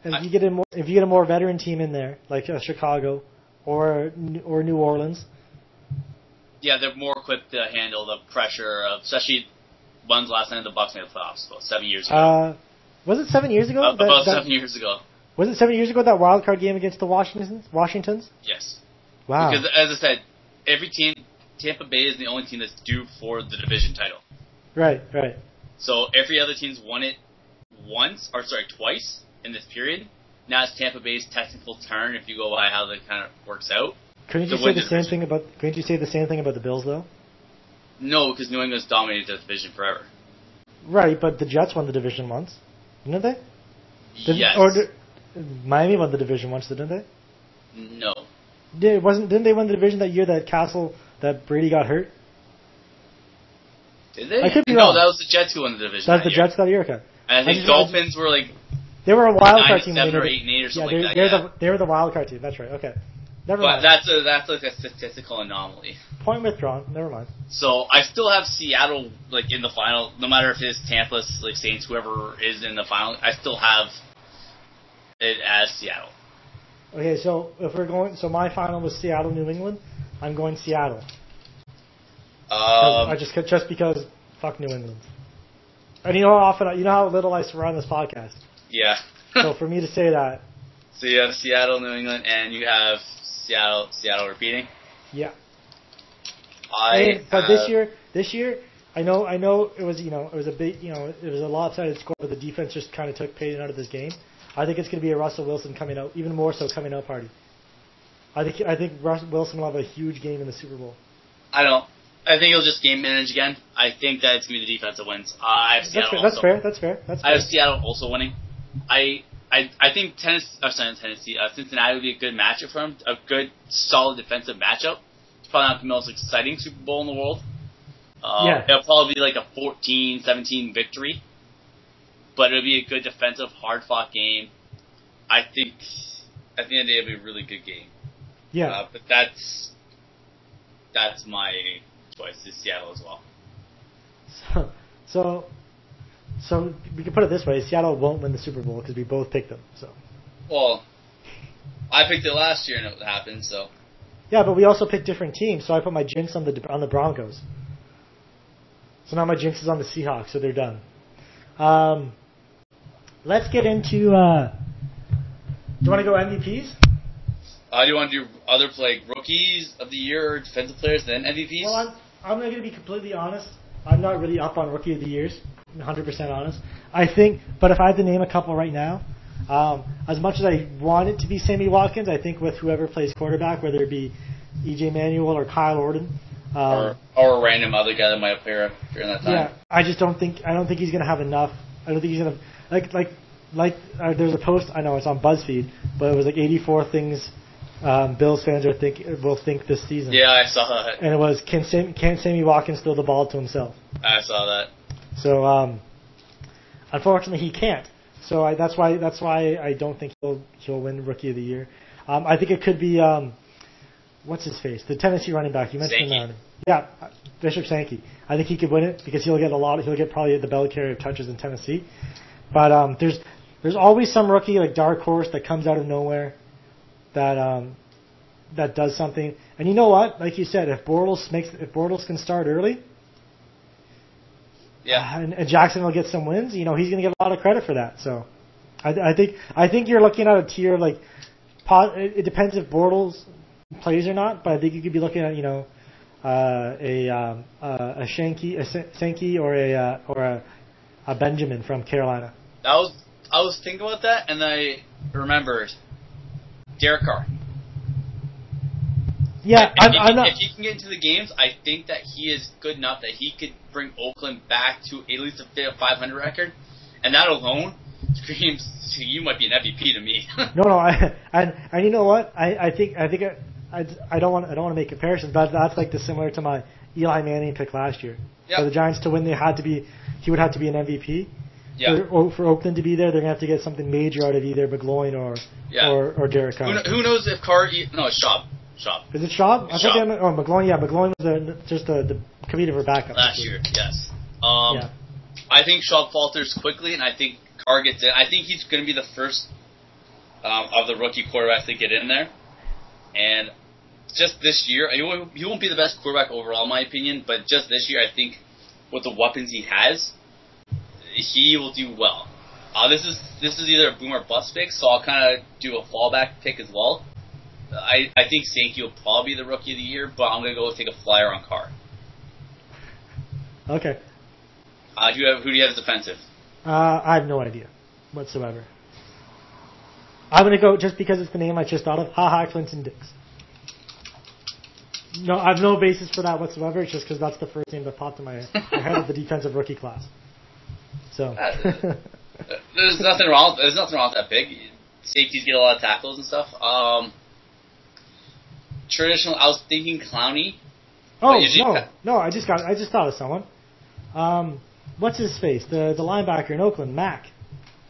And if you get a more veteran team in there, like Chicago or New Orleans. Yeah, they're more equipped to handle the pressure of, especially when's the last time the Bucs made the playoffs? About 7 years ago. Was it 7 years ago? About 7 years ago. Was it 7 years ago, that wild card game against the Washingtons? Yes. Wow. Because, as I said, every team, Tampa Bay is the only team that's due for the division title. Right. So every other team's won it twice in this period. Now it's Tampa Bay's technical turn if you go by how that kind of works out. Couldn't you say the same thing about the Bills, though? No, because New England's dominated the division forever. Right, but the Jets won the division once, didn't they? Yes. Miami won the division once, didn't they? No. Didn't they win the division that year that Brady got hurt? Did they? I could be wrong. No, that was the Jets who won the division. That was the Jets that year. Okay. And I think Dolphins were they were a wild card team. 9-7 or 8-8 or something like that. They were the wild card team. That's right. Okay. Never But mind. that's like a statistical anomaly. Point withdrawn. Never mind. So I still have Seattle like in the final, no matter if it's Tampa, like Saints, whoever is in the final. I still have it as Seattle. Okay, so if we're going, so my final was Seattle, New England. I'm going Seattle. I just because fuck New England. And you know how little I swear on this podcast. Yeah. So for me to say that. So you have Seattle, New England, and you have Seattle repeating. Yeah. But this year, I know it was it was a big it was a lopsided score, but the defense just kind of took pain out of this game. I think it's going to be a Russell Wilson coming out, even more so coming out party. I think Russell Wilson will have a huge game in the Super Bowl. I don't. I think he'll just game manage again. I think that it's going to be the defense that wins. I have Seattle. That's fair. I have Seattle also winning. I think Cincinnati would be a good matchup for him. A good, solid defensive matchup. It's probably not the most exciting Super Bowl in the world. It'll probably be like a 14-17 victory. But it'll be a good defensive, hard-fought game. I think at the end of the day, it'll be a really good game. Yeah. But that's my choice, is Seattle as well. So we can put it this way: Seattle won't win the Super Bowl because we both picked them. So. Well, I picked it last year and it happened. So. Yeah, but we also picked different teams. So I put my jinx on the Broncos. So now my jinx is on the Seahawks. So they're done. Let's get into. Do you want to go MVPs? Do you want to do other rookies of the year, or defensive players, then MVPs? Well, I'm going to be completely honest. I'm not really up on rookie of the years. 100% honest. I think, but if I had to name a couple right now, as much as I want it to be Sammy Watkins, I think with whoever plays quarterback, whether it be EJ Manuel or Kyle Orton, or a random other guy that might appear during that time. Yeah, I don't think he's going to have enough. I don't think he's going to there's a post, I know it's on BuzzFeed, but it was like 84 things Bills fans will think this season. Yeah, I saw that. And it was can Sammy Watkins throw the ball to himself? I saw that. So unfortunately he can't. So that's why I don't think he'll win Rookie of the Year. I think it could be what's his face, the Tennessee running back you mentioned him. Yeah, Bishop Sankey. I think he could win it because he'll get probably the bell carrier of touches in Tennessee. But there's always some rookie like dark horse that comes out of nowhere that does something. And you know what? Like you said, if Bortles can start early, yeah, and Jackson will get some wins, he's going to get a lot of credit for that. So I think you're looking at a tier like it depends if Bortles plays or not, but I think you could be looking at a Sankey or a Benjamin from Carolina. I was thinking about that, and I remembered Derek Carr. Yeah, if he can get into the games, I think that he is good enough that he could bring Oakland back to at least a 500 record, and that alone screams you might be an MVP to me. No, and you know what? I don't want to make comparisons, but that's like similar to my Eli Manning pick last year. Yep. For the Giants to win, he would have to be an MVP. Yeah. For Oakland to be there, they're going to have to get something major out of either McGloin or Derek Carr. Who knows if Carr? No, it's Schaub. Is it Schaub? Schaub. McGloin. Yeah, McGloin was just the committee for backup last year. Yes. I think Schaub falters quickly, and I think Carr gets in. I think he's going to be the first of the rookie quarterbacks to get in there. And just this year, he won't be the best quarterback overall, in my opinion, but just this year, I think with the weapons he has, he will do well. This is either a boom or bust pick, so I'll kind of do a fallback pick as well. I think Sankey will probably be the rookie of the year, but I'm going to go take a flyer on Carr. Okay. Who do you have as defensive? I have no idea whatsoever. I'm going to go, just because it's the name I just thought of, Clinton Dix. No, I have no basis for that whatsoever. It's just because that's the first name that popped in my head of the defensive rookie class. So there's nothing wrong. There's nothing wrong with that pick. Safeties get a lot of tackles and stuff. Traditional. I was thinking Clowney. Oh no! I just thought of someone. What's his face? The linebacker in Oakland, Mack.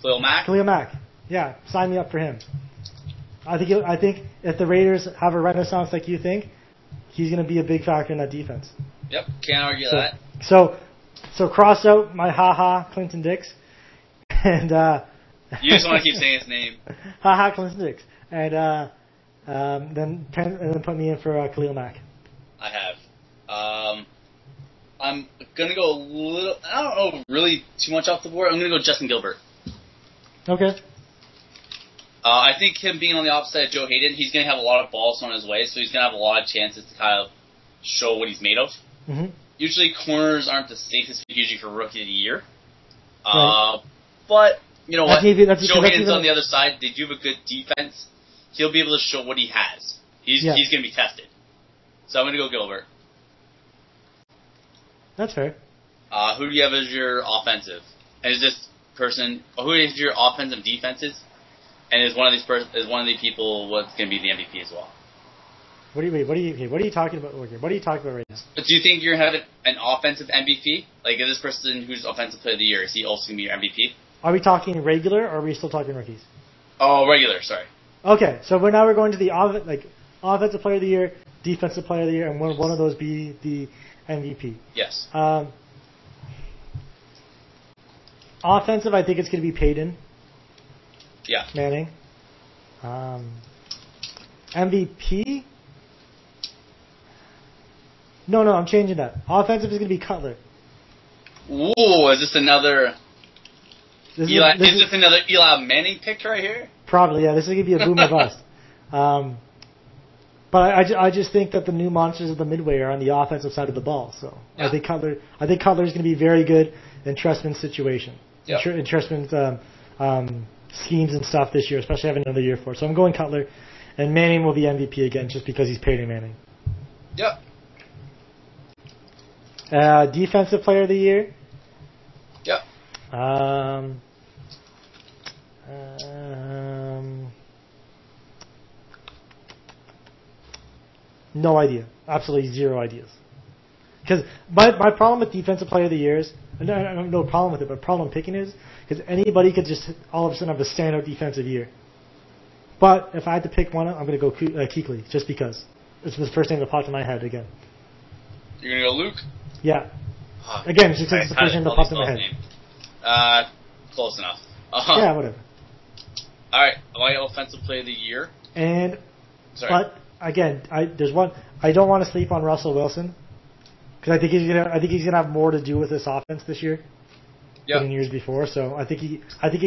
Khalil Mack. Khalil Mack. Yeah, sign me up for him. I think if the Raiders have a renaissance like you think, he's going to be a big factor in that defense. Yep, can't argue that. So cross out my Clinton Dix, and you just want to keep saying his name. Clinton Dix, and then put me in for Khalil Mack. I have. I'm gonna go a little. I don't know really too much off the board. I'm gonna go Justin Gilbert. Okay. I think him being on the opposite side of Joe Hayden, he's going to have a lot of balls thrown his way, so he's going to have a lot of chances to kind of show what he's made of. Mm-hmm. Usually corners aren't the safest usually for Rookie of the Year. Right. But, you know what? Joe Hayden's on the the other side. They do have a good defense. He'll be able to show what he has. He's going to be tested. So I'm going to go Gilbert. That's fair. Who do you have as your offensive? And is this person... Who is your offensive defenses? And is one of these people what's going to be the MVP as well? What are you talking about? Okay, what are you talking about right now? But do you think you're going to have an offensive MVP? Like, is this person who's offensive player of the year, is he also going to be your MVP? Are we talking regular, or are we still talking rookies? Oh, regular, sorry. Okay, so we're going to the offensive player of the year, defensive player of the year, and one of those be the MVP. Yes. Offensive, I think it's going to be Peyton. Yeah. Manning. MVP? No, I'm changing that. Offensive is going to be Cutler. Ooh, is this another... Is this another Eli Manning pick right here? Probably, yeah. This is going to be a boom or bust. But I just think that the new monsters of the Midway are on the offensive side of the ball. So yeah. I think Cutler is going to be very good in Trestman's situation. Yep. In Trestman's schemes and stuff this year, especially having another year for it. So I'm going Cutler, and Manning will be MVP again just because he's Peyton Manning. Yep. Defensive player of the year? Yep. No idea. Absolutely zero ideas. Because my problem with defensive player of the year is, I have no problem with it, but problem picking is, because anybody could just all of a sudden have a standout defensive year. But if I had to pick one, I'm going to go Kuechly, just because. It's the first name that popped in my head again. You're going to go Luke? Yeah. Again, it's just the first name that popped in my head. Close enough. Yeah, whatever. Alright, my offensive player of the year. And, but, again, there's one, I don't want to sleep on Russell Wilson. Because I think he's gonna have more to do with this offense this year than in years before. So I think he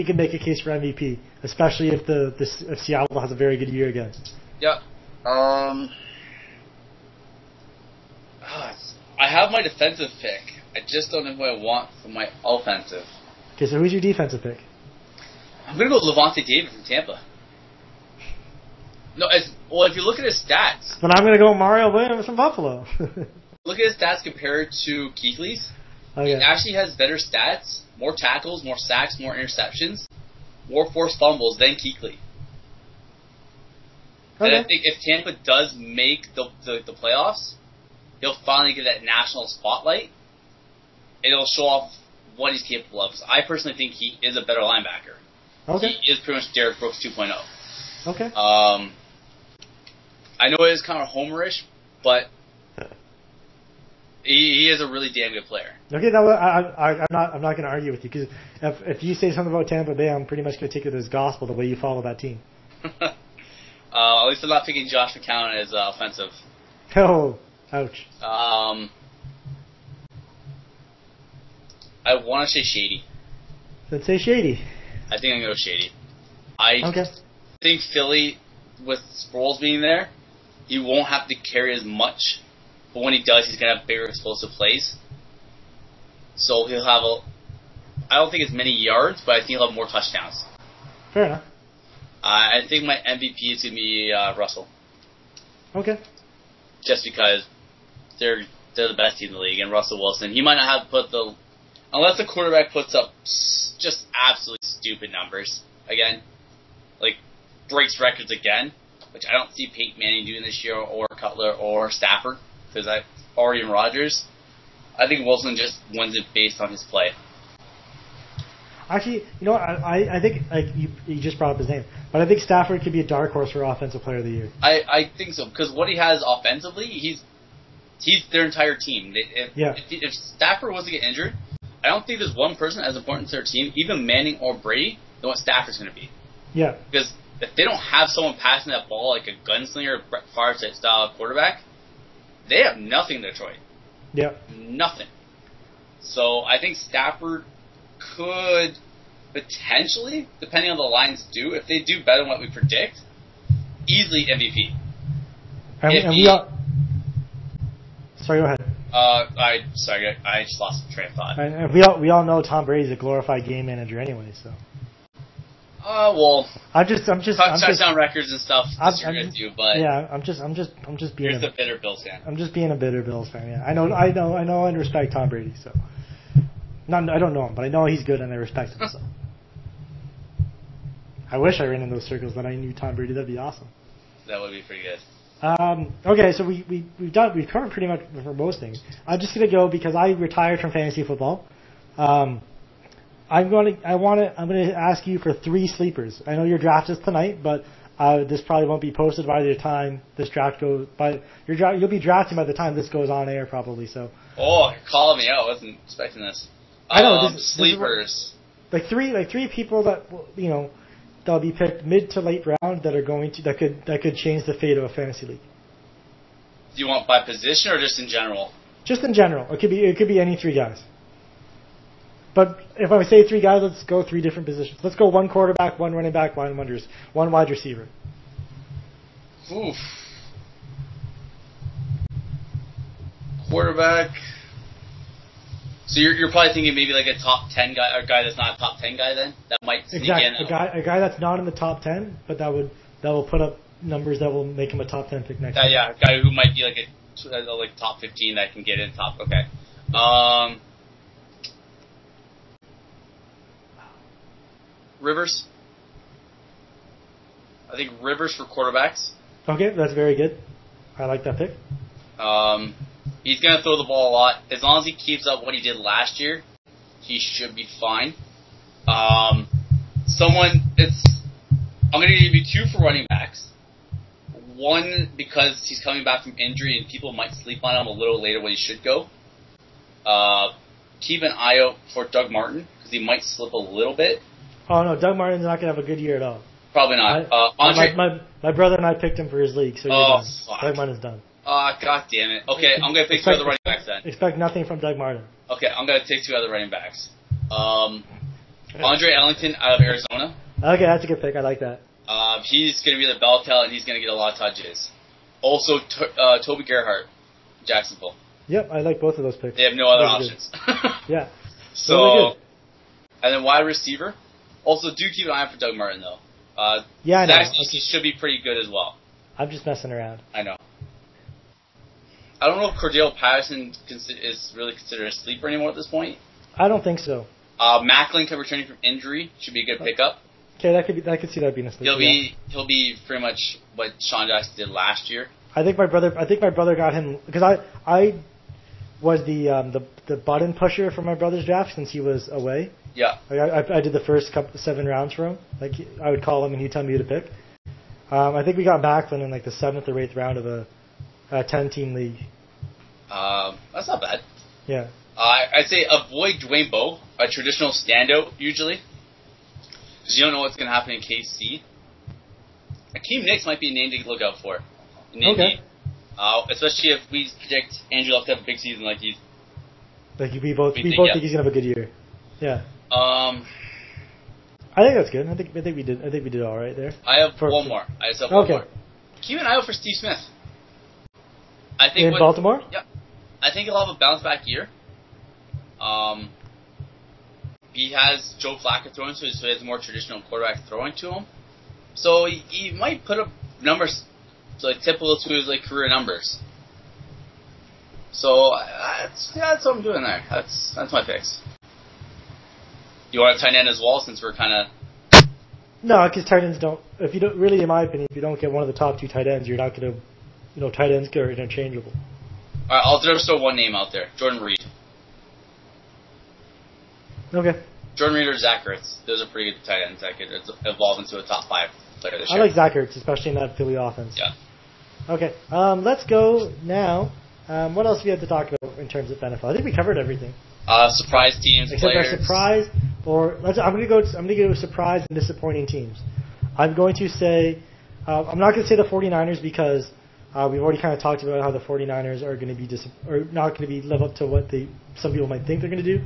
can make a case for MVP, especially if Seattle has a very good year again. Yep. I have my defensive pick. I just don't know who I want for my offensive. Okay, so who's your defensive pick? I'm gonna go Levante David from Tampa. No, if you look at his stats. But I'm gonna go Mario Williams from Buffalo. Look at his stats compared to Kuechly's. Okay. He actually has better stats, more tackles, more sacks, more interceptions, more forced fumbles than Kuechly. Okay. And I think if Tampa does make the playoffs, he'll finally get that national spotlight, and it'll show off what he's capable of. So I personally think he is a better linebacker. Okay. He is pretty much Derrick Brooks 2.0. Okay. I know it is kind of homerish, but he is a really damn good player. Okay, no, I'm not going to argue with you, because if you say something about Tampa Bay, I'm pretty much going to take it as gospel the way you follow that team. At least I'm not picking Josh McCown as offensive. Oh, ouch. I want to say Shady. Let's say Shady. I think I'm going to go Shady. I think Philly, with Sproles being there, he won't have to carry as much. But when he does, he's going to have bigger explosive plays. So he'll have I don't think as many yards, but I think he'll have more touchdowns. Fair enough. I think my MVP is going to be Russell. Okay. Just because they're the best team in the league, and Russell Wilson, he might not have unless the quarterback puts up just absolutely stupid numbers again, like breaks records again, which I don't see Peyton Manning doing this year, or Cutler, or Stafford, or even Rodgers. I think Wilson just wins it based on his play. Actually, you know what? I think like you just brought up his name, but I think Stafford could be a dark horse for Offensive Player of the Year. I think so because what he has offensively, he's their entire team. If Stafford was to get injured, I don't think there's one person as important to their team, even Manning or Brady, than what Stafford's going to be. Yeah. Because if they don't have someone passing that ball like a gunslinger, Brett Favre style quarterback, they have nothing in Detroit. Yeah. Nothing. So I think Stafford could potentially, depending on the lines do, if they do better than what we predict, easily MVP. Sorry, go ahead. I just lost the train of thought. And we all know Tom Brady's a glorified game manager anyway, so. Well, I'm just touchdown records and stuff. You're gonna do, but yeah, I'm just being. Here's the bitter Bills fan. I'm just being a bitter Bills fan. Yeah, I know, and respect Tom Brady. So, I don't know him, but I know he's good, and I respect him. So, I wish I ran in those circles that I knew Tom Brady. That'd be awesome. That would be pretty good. Okay, so we've covered pretty much for most things. I'm just gonna go because I retired from fantasy football. I'm going to ask you for 3 sleepers. I know your draft is tonight, but this probably won't be posted by the time this draft goes. You'll be drafting by the time this goes on air, probably. So. Oh, you're calling me out. I wasn't expecting this. I know. Sleepers. Like three people that they'll be picked mid to late round that could change the fate of a fantasy league. Do you want by position or just in general? Just in general. It could be any 3 guys. But if I say 3 guys, let's go 3 different positions. Let's go 1 quarterback, 1 running back, 1 wide receiver. Oof. Quarterback. So you're probably thinking maybe like a top 10 guy, or a guy that's not a top 10 guy then? That might sneak in. A guy that's not in the top 10, but that will put up numbers that will make him a top 10 pick next year. Yeah, a guy who might be like a top 15 that can get in top. Okay. Rivers. I think Rivers for quarterbacks. Okay, that's very good. I like that pick. He's going to throw the ball a lot. As long as he keeps up what he did last year, he should be fine. I'm going to give you 2 for running backs. 1 because he's coming back from injury and people might sleep on him a little later when he should go. Keep an eye out for Doug Martin because he might slip a little bit. Oh no, Doug Martin's not going to have a good year at all. Probably not. My brother and I picked him for his league, so you're done. Fuck. Doug Martin's done. God damn it. Okay, I'm going to pick 2 other running backs then. Expect nothing from Doug Martin. Okay, I'm going to take 2 other running backs. Andre Ellington out of Arizona. Okay, that's a good pick. I like that. He's going to be the bell cow, and he's going to get a lot of touches. Also, Toby Gerhart, Jacksonville. Yep, I like both of those picks. They have no other options. Yeah. So, and then wide receiver. Also, do keep an eye out for Doug Martin, though. Yeah, I know. He should be pretty good as well. I'm just messing around. I know. I don't know if Cordell Patterson is really considered a sleeper anymore at this point. I don't think so. Macklin, returning from injury, should be a good pickup. Okay, I could see that being a sleeper. He'll be pretty much what Sean Jackson did last year. I think my brother got him because I was the button pusher for my brother's draft since he was away. Yeah. I did the first 7 rounds for him. Like I would call him and he'd tell me who to pick. I think we got Macklin in like the 7th or 8th round of a 10-team league. That's not bad. Yeah. I'd say avoid Dwayne Bowe, a traditional standout usually, because you don't know what's going to happen in KC. Akeem Nicks might be a name to look out for. Okay. Especially if we predict Andrew Luck to have a big season like he's. Like we both think he's going to have a good year. Yeah. I think that's good. I think we did all right there. I have one more. I just have one more. Keep an eye out for Steve Smith. I think in Baltimore? Yep. I think he'll have a bounce back year. He has Joe Flacco throwing, so he has more traditional quarterback throwing to him. So he might put up numbers like typical to his career numbers. So that's what I'm doing there. That's my picks. You want a tight end as well, since we're kind of. No, because tight ends don't. If you don't really, in my opinion, if you don't get one of the top 2 tight ends, you're not going to. Tight ends are interchangeable. All right, I'll just throw one name out there: Jordan Reed. Okay. Jordan Reed or Zach Ertz. Those are pretty good tight ends that could evolve into a top 5 player this I year. like Zach Ertz, especially in that Philly offense. Yeah. Okay, let's go now. What else do we have to talk about in terms of NFL? I think we covered everything. Surprise teams, except players. our surprise, I'm going to go surprise and disappointing teams. I'm going to say I'm not going to say the 49ers because we've already kind of talked about how the 49ers are going to be not going to be live up to what some people might think they're going to do.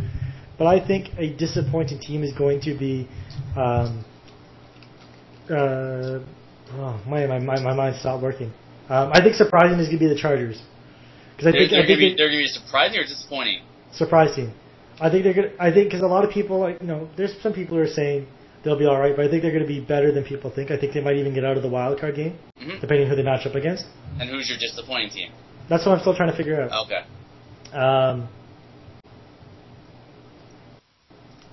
But I think a disappointing team is going to be. My mind stopped working. I think surprising is going to be the Chargers. Because they're going to be surprising or disappointing. Surprise team. I think because a lot of people there's some people who are saying they'll be all right, but I think they're going to be better than people think. I think they might even get out of the wild card game, depending on who they match up against. And who's your disappointing team? That's what I'm still trying to figure out. Okay.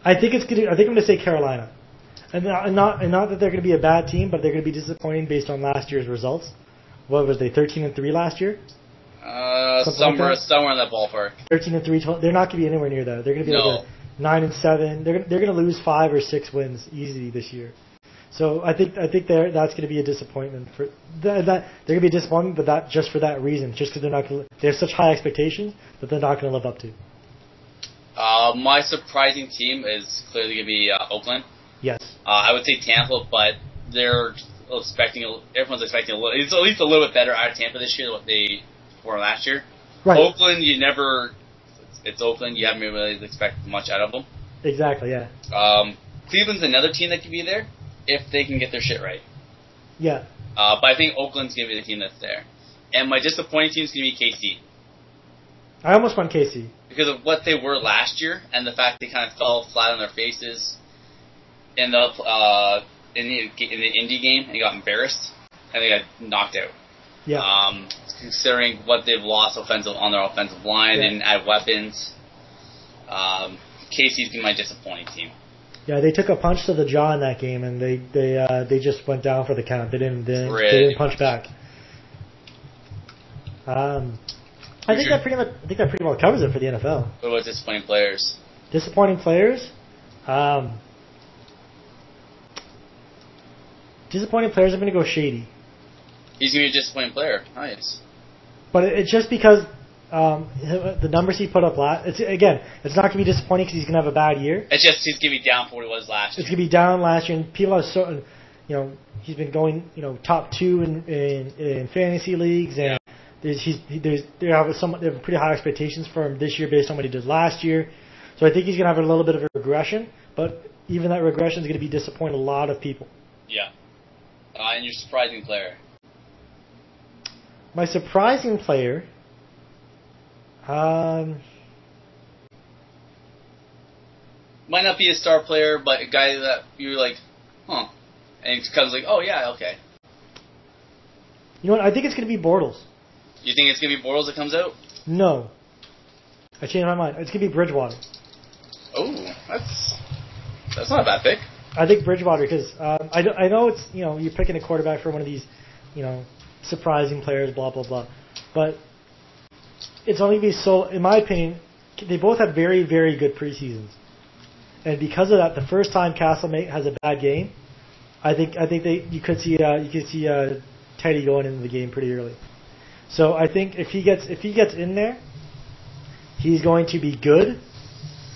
I think I'm going to say Carolina, and not that they're going to be a bad team, but they're going to be disappointing based on last year's results. What was they 13-3 last year? Somewhere in that ballpark. 13-3. They're not going to be anywhere near that. They're going to be like a 9-7. They're going to lose 5 or 6 wins easily this year. So I think that's going to be a disappointment for that. They're going to be a disappointment, but that just for that reason, just because they have such high expectations that they're not going to live up to. My surprising team is clearly going to be Oakland. Yes. I would say Tampa, but everyone's expecting it's at least a little bit better out of Tampa this year than what they were last year. Right. Oakland, it's Oakland. You haven't really expected much out of them. Exactly. Yeah. Cleveland's another team that could be there if they can get their shit right. Yeah. But I think Oakland's going to be the team that's there. And my disappointing team is going to be KC. I almost went KC. Because of what they were last year and the fact they kind of fell flat on their faces in the Indy game and got embarrassed and they got knocked out. Yeah. Considering what they've lost on their offensive line and add weapons, KC's been my disappointing team. Yeah, they took a punch to the jaw in that game, and they just went down for the count. They didn't punch back. I think that pretty well covers it for the NFL. What about disappointing players? Disappointing players. Disappointing players. I'm going to go Shady. He's going to be a disappointing player. Nice. But it's just because the numbers he put up it's not going to be disappointing because he's going to have a bad year. It's just he's going to be down from what he was last year. It's going to be down last year, and people are he's been going top 2 in fantasy leagues, and they have pretty high expectations for him this year based on what he did last year. So I think he's going to have a little bit of a regression, but even that regression is going to be disappointing a lot of people. Yeah. And your surprising player? My surprising player, might not be a star player, but a guy that you're like, huh, and it comes like, oh yeah, okay. You know what? I think it's going to be Bortles. You think it's going to be Bortles that comes out? No, I changed my mind. It's going to be Bridgewater. Oh, that's not a bad pick. I think Bridgewater because I know it's you're picking a quarterback for one of these surprising players, blah blah blah, but it's only be so. In my opinion, they both have very very good preseasons, and because of that, the first time Castlemate has a bad game, I think you could see Teddy going into the game pretty early. So I think if he gets in there, he's going to be good,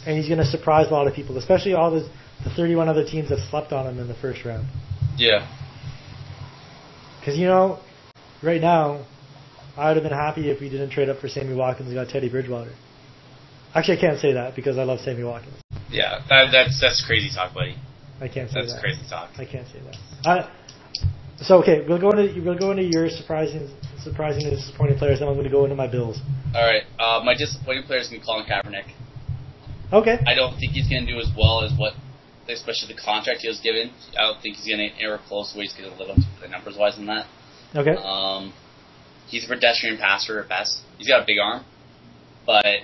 and he's going to surprise a lot of people, especially all the 31 other teams that slept on him in the first round. Yeah. Because, right now, I would have been happy if we didn't trade up for Sammy Watkins and got Teddy Bridgewater. Actually, I can't say that because I love Sammy Watkins. Yeah, that's crazy talk, buddy. I can't say that. That's crazy talk. I can't say that. So, okay, we'll go into your surprising and disappointing players, then I'm going to go into my Bills. All right. My disappointing player is going to be Colin Kaepernick. Okay. I don't think he's going to do as well as especially the contract he was given. I don't think he's going to anywhere close to where he's going to live up to the numbers-wise in that. Okay. He's a pedestrian passer at best. He's got a big arm, but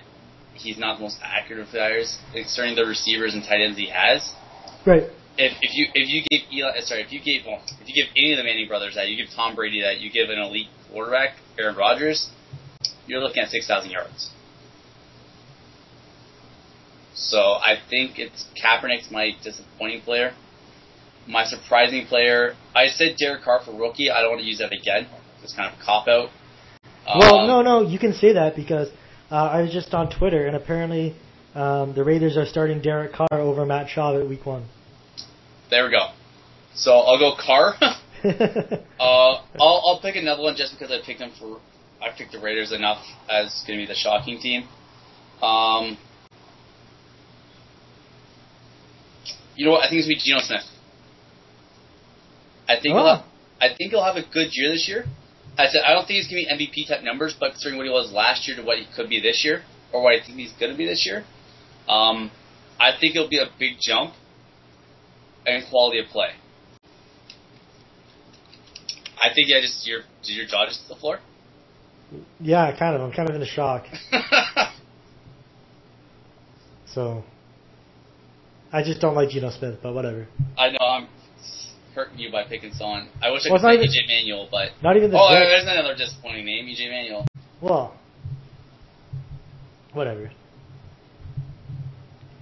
he's not the most accurate of players, concerning the receivers and tight ends he has. Right. If you give any of the Manning brothers that, you give Tom Brady that, you give an elite quarterback, Aaron Rodgers, you're looking at 6,000 yards. So I think Kaepernick's my disappointing player. My surprising player, I said Derek Carr for rookie. I don't want to use that again. It's kind of a cop-out. Well, no, you can say that because I was just on Twitter, and apparently the Raiders are starting Derek Carr over Matt Schaub at week 1. There we go. So I'll go Carr. I'll pick another one just because I picked the Raiders enough as going to be the shocking team. You know what? I think it's going to be Geno Smith. I think he'll have a good year this year. I don't think he's going to be MVP type numbers, but considering what he was last year to what he could be this year, or what I think he's going to be this year, I think it'll be a big jump in quality of play. I think did your jaw just hit the floor? Yeah, kind of. I'm kind of in a shock. So, I just don't like Geno Smith, but whatever. I know, I'm hurting you by picking someone. I wish I could say EJ Manuel, but... Not even there's another disappointing name, EJ Manuel. Well, whatever.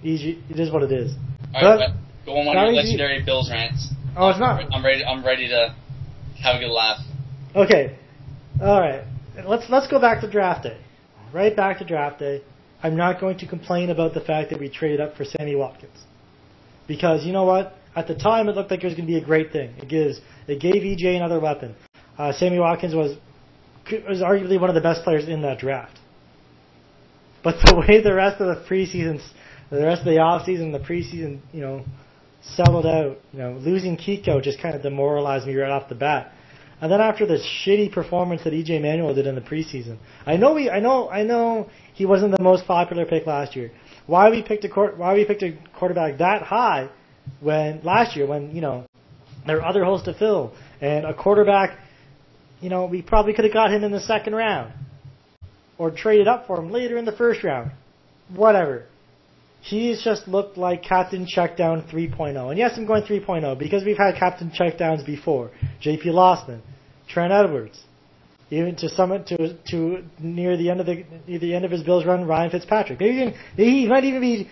It is what it is. Alright, go on one of your legendary Bills rants. Oh, it's not... I'm ready to have a good laugh. Okay. Alright. Let's go back to draft day. Right back to draft day. I'm not going to complain about the fact that we traded up for Sammy Watkins. Because, you know what? At the time, it looked like it was going to be a great thing. It gave EJ another weapon. Sammy Watkins was arguably one of the best players in that draft. But the way the rest of the offseason, the preseason, settled out, losing Kiko just kind of demoralized me right off the bat. And then after the shitty performance that EJ Manuel did in the preseason, I know he wasn't the most popular pick last year. Why we picked a quarterback that high last year when there were other holes to fill, and a quarterback, we probably could have got him in the second round or traded up for him later in the first round. Whatever. He's just looked like Captain Checkdown 3.0. And yes, I'm going 3.0 because we've had Captain Checkdowns before. J.P. Lossman, Trent Edwards, even to near the end of his Bills run, Ryan Fitzpatrick. Maybe he might even be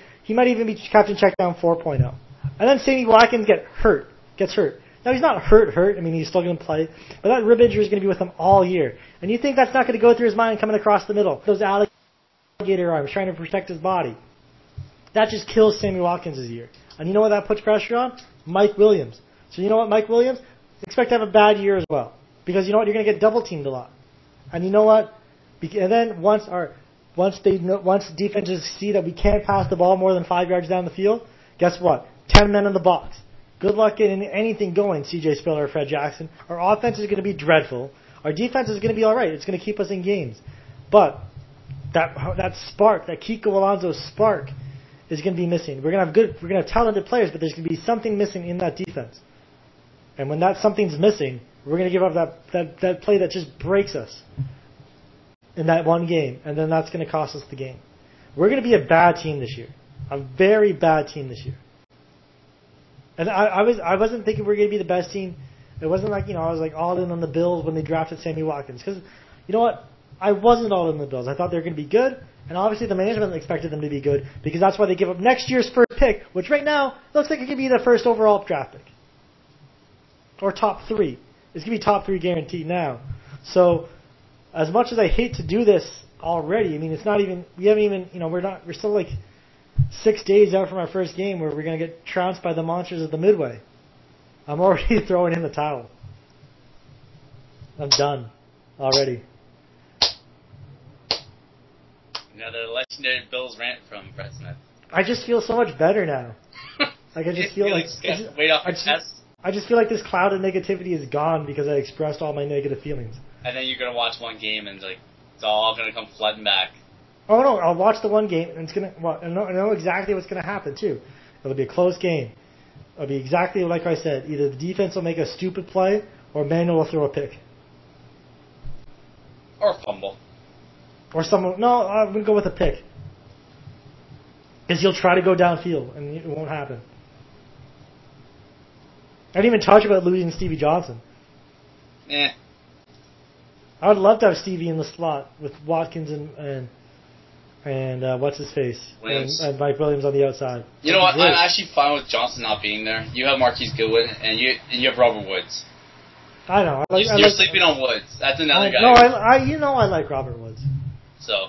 Captain Checkdown 4.0. And then Sammy Watkins gets hurt. Now he's not hurt. I mean, he's still going to play, but that rib injury is going to be with him all year. And you think that's not going to go through his mind coming across the middle? Those alligator arms trying to protect his body. That just kills Sammy Watkins' year. And you know what that puts pressure on? Mike Williams. So you know what, Mike Williams? Expect to have a bad year as well. Because you know what? You're going to get double teamed a lot. And you know what? And then once defenses see that we can't pass the ball more than 5 yards down the field, guess what? 10 men in the box. Good luck getting anything going, C.J. Spiller or Fred Jackson. Our offense is going to be dreadful. Our defense is going to be all right. It's going to keep us in games. But that spark, that Kiko Alonso spark, is going to be missing. We're going to have talented players, but there's going to be something missing in that defense. And when that something's missing, we're going to give up that play that just breaks us in that one game, and then that's going to cost us the game. We're going to be a bad team this year, a very bad team this year. And I wasn't thinking we were going to be the best team. It wasn't like I was like all in on the Bills when they drafted Sammy Watkins, because you know what, I wasn't all in the Bills. I thought they were going to be good. And obviously the management expected them to be good because that's why they give up next year's first pick, which right now looks like it could be the first overall draft pick. Or top 3. It's going to be top 3 guaranteed now. So as much as I hate to do this already, I mean, we're still like 6 days out from our first game where we're going to get trounced by the monsters of the Midway. I'm already throwing in the towel. I'm done already. Another legendary Bills rant from Brett Smith. I just feel so much better now. Like I just feel like weight off your chest. I just feel like this cloud of negativity is gone because I expressed all my negative feelings. And then you're gonna watch one game and it's all gonna come flooding back. Oh no! I'll watch the one game and it's gonna. Well, I know exactly what's gonna happen too. It'll be a close game. It'll be exactly like I said. Either the defense will make a stupid play or Manuel will throw a pick. Or fumble. Or someone. No, I'm going to go with a pick. Because he'll try to go downfield, and it won't happen. I didn't even talk about losing Stevie Johnson. I would love to have Stevie in the slot with Watkins and and what's his face, Williams. and Mike Williams on the outside. You know what? I'm actually fine with Johnson not being there. You have Marquise Goodwin, and you have Robert Woods. I know. You're sleeping on Woods. That's another guy. No, I like Robert Woods. So.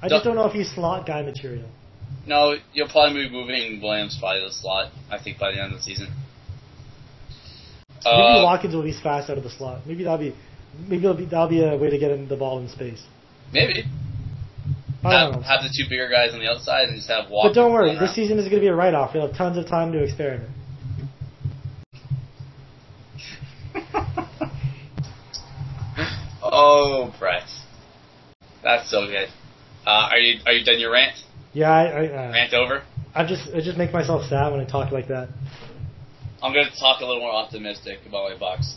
I just don't know if he's slot guy material. No, you'll probably be moving Williams probably to the slot, I think, by the end of the season. Maybe Watkins will be fast out of the slot. Maybe that'll be a way to get him the ball in space. Maybe. Have the two bigger guys on the outside and just have Watkins. But don't worry, this season is going to be a write-off. You'll have tons of time to experiment. Oh, Brett. That's so good. Are you done your rant? Yeah, rant over? I just make myself sad when I talk like that. I'm going to talk a little more optimistic about my Bucks.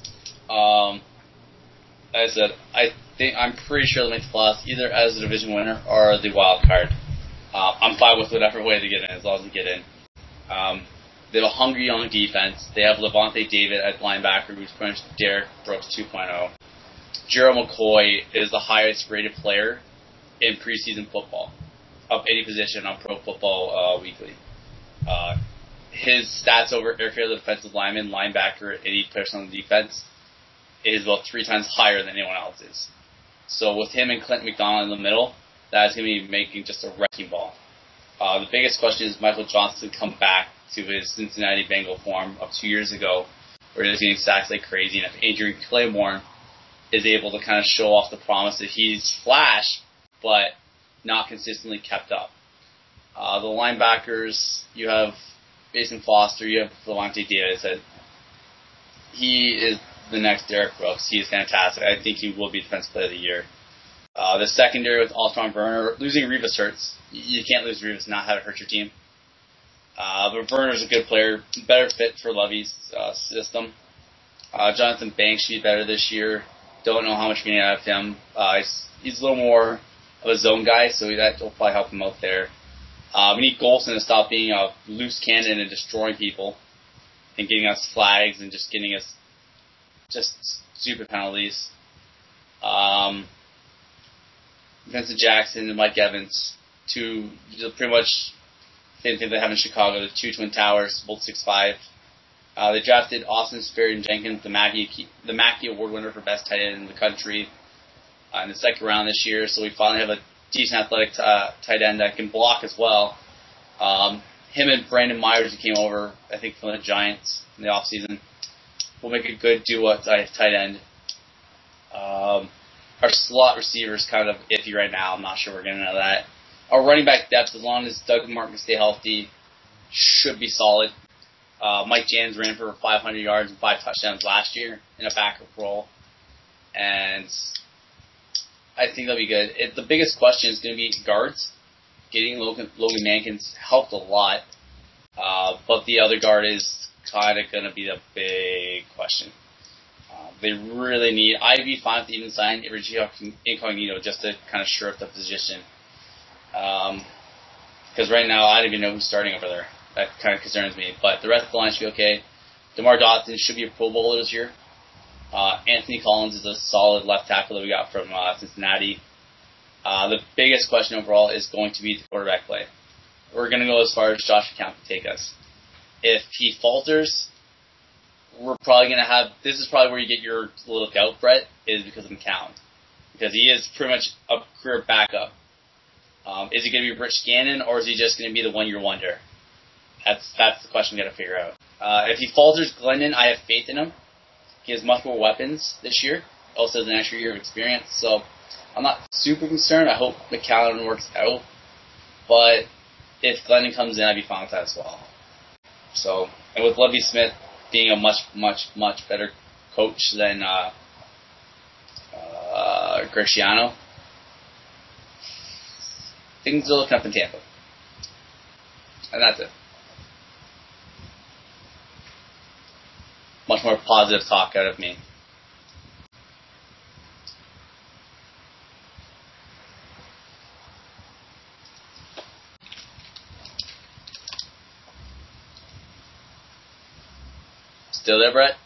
As I said, I'm pretty sure they'll make the playoffs either as a division winner or the wild card. I'm fine with whatever way they get in, as long as they get in. They have a hungry young defense. They have Levante David at linebacker, who's pretty much Derek Brooks 2.0. Gerald McCoy is the highest rated player in preseason football of any position on Pro Football Weekly. His stats over every defensive lineman, linebacker, any person on the defense is about 3 times higher than anyone else's. So with him and Clinton McDonald in the middle, that's going to be making just a wrecking ball. The biggest question is Michael Johnson come back to his Cincinnati Bengal form of 2 years ago, where he was getting sacks like crazy, and if Adrian Claiborne is able to kind of show off the promise that he's flash, but not consistently kept up. The linebackers, you have Mason Foster, you have Levante Davis. He is the next Derek Brooks. He is fantastic. I think he will be Defensive Player of the Year. The secondary with Alston Werner, losing Rivas hurts. You can't lose Rivas and not have it hurt your team. But Werner's a good player, better fit for Levy's system. Jonathan Banks should be better this year. Don't know how much we're going to get out of him. He's a little more of a zone guy, so that will probably help him out there. We need Golson to stop being a loose cannon and destroying people and getting us flags and just getting us just stupid penalties. Vincent Jackson and Mike Evans, two pretty much same thing they have in Chicago, the two Twin Towers, both 6'5". They drafted Austin Sperry Jenkins, the Mackey Award winner for best tight end in the country, in the second round this year. So we finally have a decent athletic tight end that can block as well. Him and Brandon Myers, who came over, I think, from the Giants in the offseason, will make a good duo at tight end. Our slot receiver is kind of iffy right now. I'm not sure we're getting into that. Our running back depth, as long as Doug Martin can stay healthy, should be solid. Mike Jans ran for 500 yards and 5 touchdowns last year in a backup role. And I think that'll be good. The biggest question is going to be guards. Getting Logan Mankins helped a lot. But the other guard is kind of going to be the big question. They really need... I'd be fine with even signing Reggie Incognito just to kind of shore up the position. Because right now, I don't even know who's starting over there. That kind of concerns me. But the rest of the line should be okay. DeMar Dotson should be a Pro Bowler this year. Anthony Collins is a solid left tackle that we got from Cincinnati. The biggest question overall is going to be the quarterback play. We're going to go as far as Josh McCown can take us. If he falters, we're probably going to have... This is probably where you get your look out, Brett, is because of McCown. Because he is pretty much a career backup. Is he going to be Rich Gannon, or is he just going to be the one-year wonder? That's the question we got to figure out. If he falters Glennon, I have faith in him. He has much more weapons this year. Also has an extra year of experience. So I'm not super concerned. I hope McCown works out. But if Glennon comes in, I'd be fine with that as well. So, and with Lovie Smith being a much, much, much better coach than Graciano, things are looking up in Tampa. And that's it. Much more positive talk out of me. Still there, Brett?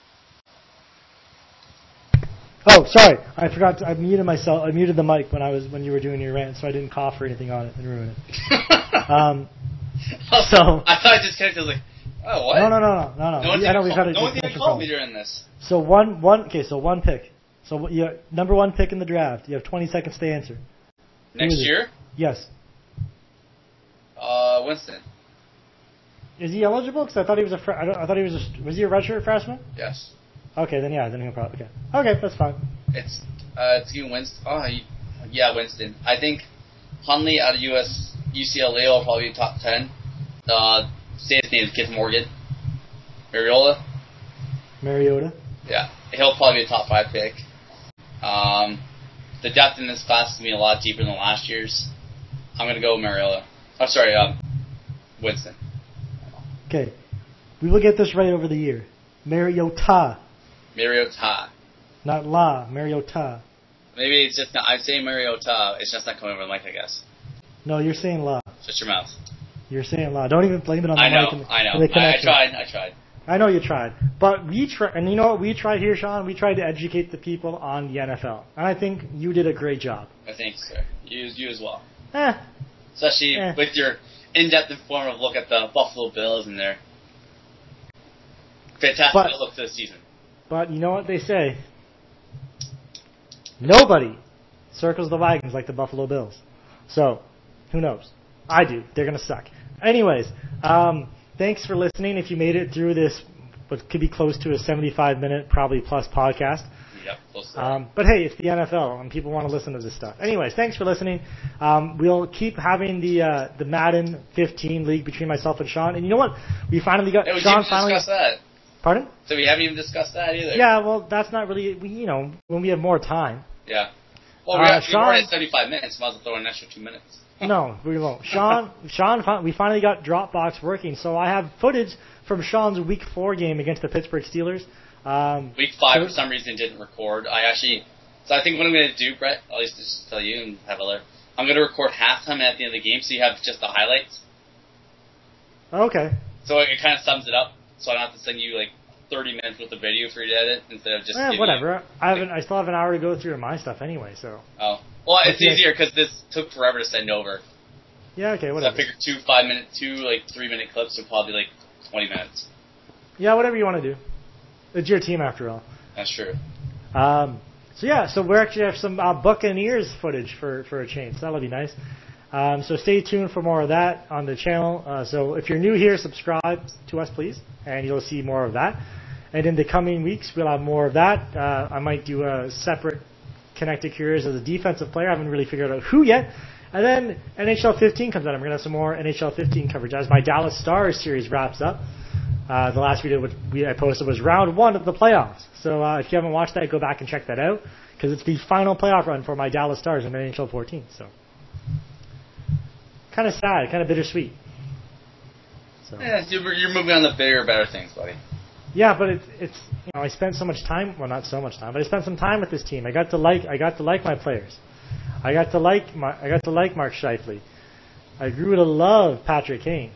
Oh, sorry. I forgot. I muted myself. I muted the mic when you were doing your rant, so I didn't cough or anything on it and ruin it. So I thought I disconnected. I was like, oh, what? No. No one's even called me during this. So one pick. So number one pick in the draft. You have 20 seconds to answer. Next year? Yes. Winston. Is he eligible? Because I thought he was was he a redshirt freshman? Yes. Okay, then he'll probably okay, that's fine. It's you Winston. Yeah, Winston. I think Hunley out of UCLA will probably be top 10. Say his name is Kith Morgan. Mariota. Yeah. He'll probably be a top 5 pick. The depth in this class is going to be a lot deeper than last year's. I'm going to go Mariota. Oh, sorry, Winston. Okay. We will get this right over the year. Mariota. Not La, Mariota. Maybe it's just not, I'm saying Mariota, it's just not coming over the mic, I guess. No, you're saying La. Shut your mouth. You're saying La. Don't even blame it on the mic. I know. I tried. I know you tried. But we tried, and you know what we tried here, Sean? We tried to educate the people on the NFL. And I think you did a great job. I think so. You as well. Especially with your in-depth informative look at the Buffalo Bills and their fantastic look to the season. But you know what they say? Nobody circles the wagons like the Buffalo Bills. So, who knows? I do. They're going to suck. Anyways, thanks for listening. If you made it through this, what could be close to a 75-minute, probably plus podcast. Yep, close to that. But hey, it's the NFL, and people want to listen to this stuff. Anyways, thanks for listening. We'll keep having the Madden 15 league between myself and Sean. And you know what? We finally got Sean finally. Discuss that. Pardon? So we haven't even discussed that either. Yeah, well, that's not really, when we have more time. Yeah. Well, we're already at 35 minutes. Might as well throw an extra 2 minutes. No, we won't. Sean, we finally got Dropbox working, so I have footage from Sean's Week 4 game against the Pittsburgh Steelers. Week 5, for some reason, didn't record. So I think what I'm going to do, Brett, at least just tell you and have other, I'm going to record halftime at the end of the game, so you have just the highlights. Okay. So it kind of sums it up, so I don't have to send you 30 minutes with the video for you to edit instead of just. Whatever. I still have an hour to go through my stuff anyway, so. Oh. Well, it's easier because this took forever to send over. Yeah. Okay. Whatever. So I figured 3-minute clips are probably 20 minutes. Yeah. Whatever you want to do. It's your team after all. That's true. So we actually have some Buccaneers footage for a change. So that'll be nice. So stay tuned for more of that on the channel. So if you're new here, subscribe to us, please, and you'll see more of that. And in the coming weeks, we'll have more of that. I might do a separate Connected Careers as a defensive player. I haven't really figured out who yet. And then NHL 15 comes out. I'm going to have some more NHL 15 coverage as my Dallas Stars series wraps up. The last video I posted was round 1 of the playoffs. So if you haven't watched that, go back and check that out because it's the final playoff run for my Dallas Stars in NHL 14. So kind of sad, kind of bittersweet. So. Yeah, you're moving on to bigger, better things, buddy. Yeah, but it's I spent so much time. Well, not so much time, but I spent some time with this team. I got to like my players. I got to like Mark Scheifele. I grew to love Patrick Kane.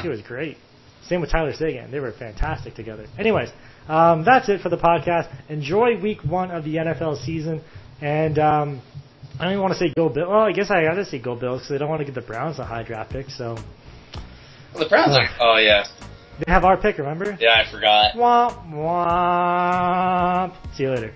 He was great. Same with Tyler Seguin. They were fantastic together. Anyways, that's it for the podcast. Enjoy Week 1 of the NFL season, and I don't even want to say go Bills. Well, I guess I got to say go Bills because they don't want to give the Browns a high draft pick. So. Well, the Browns are. Oh yeah. They have our pick, remember? Yeah, I forgot. Womp womp. See you later.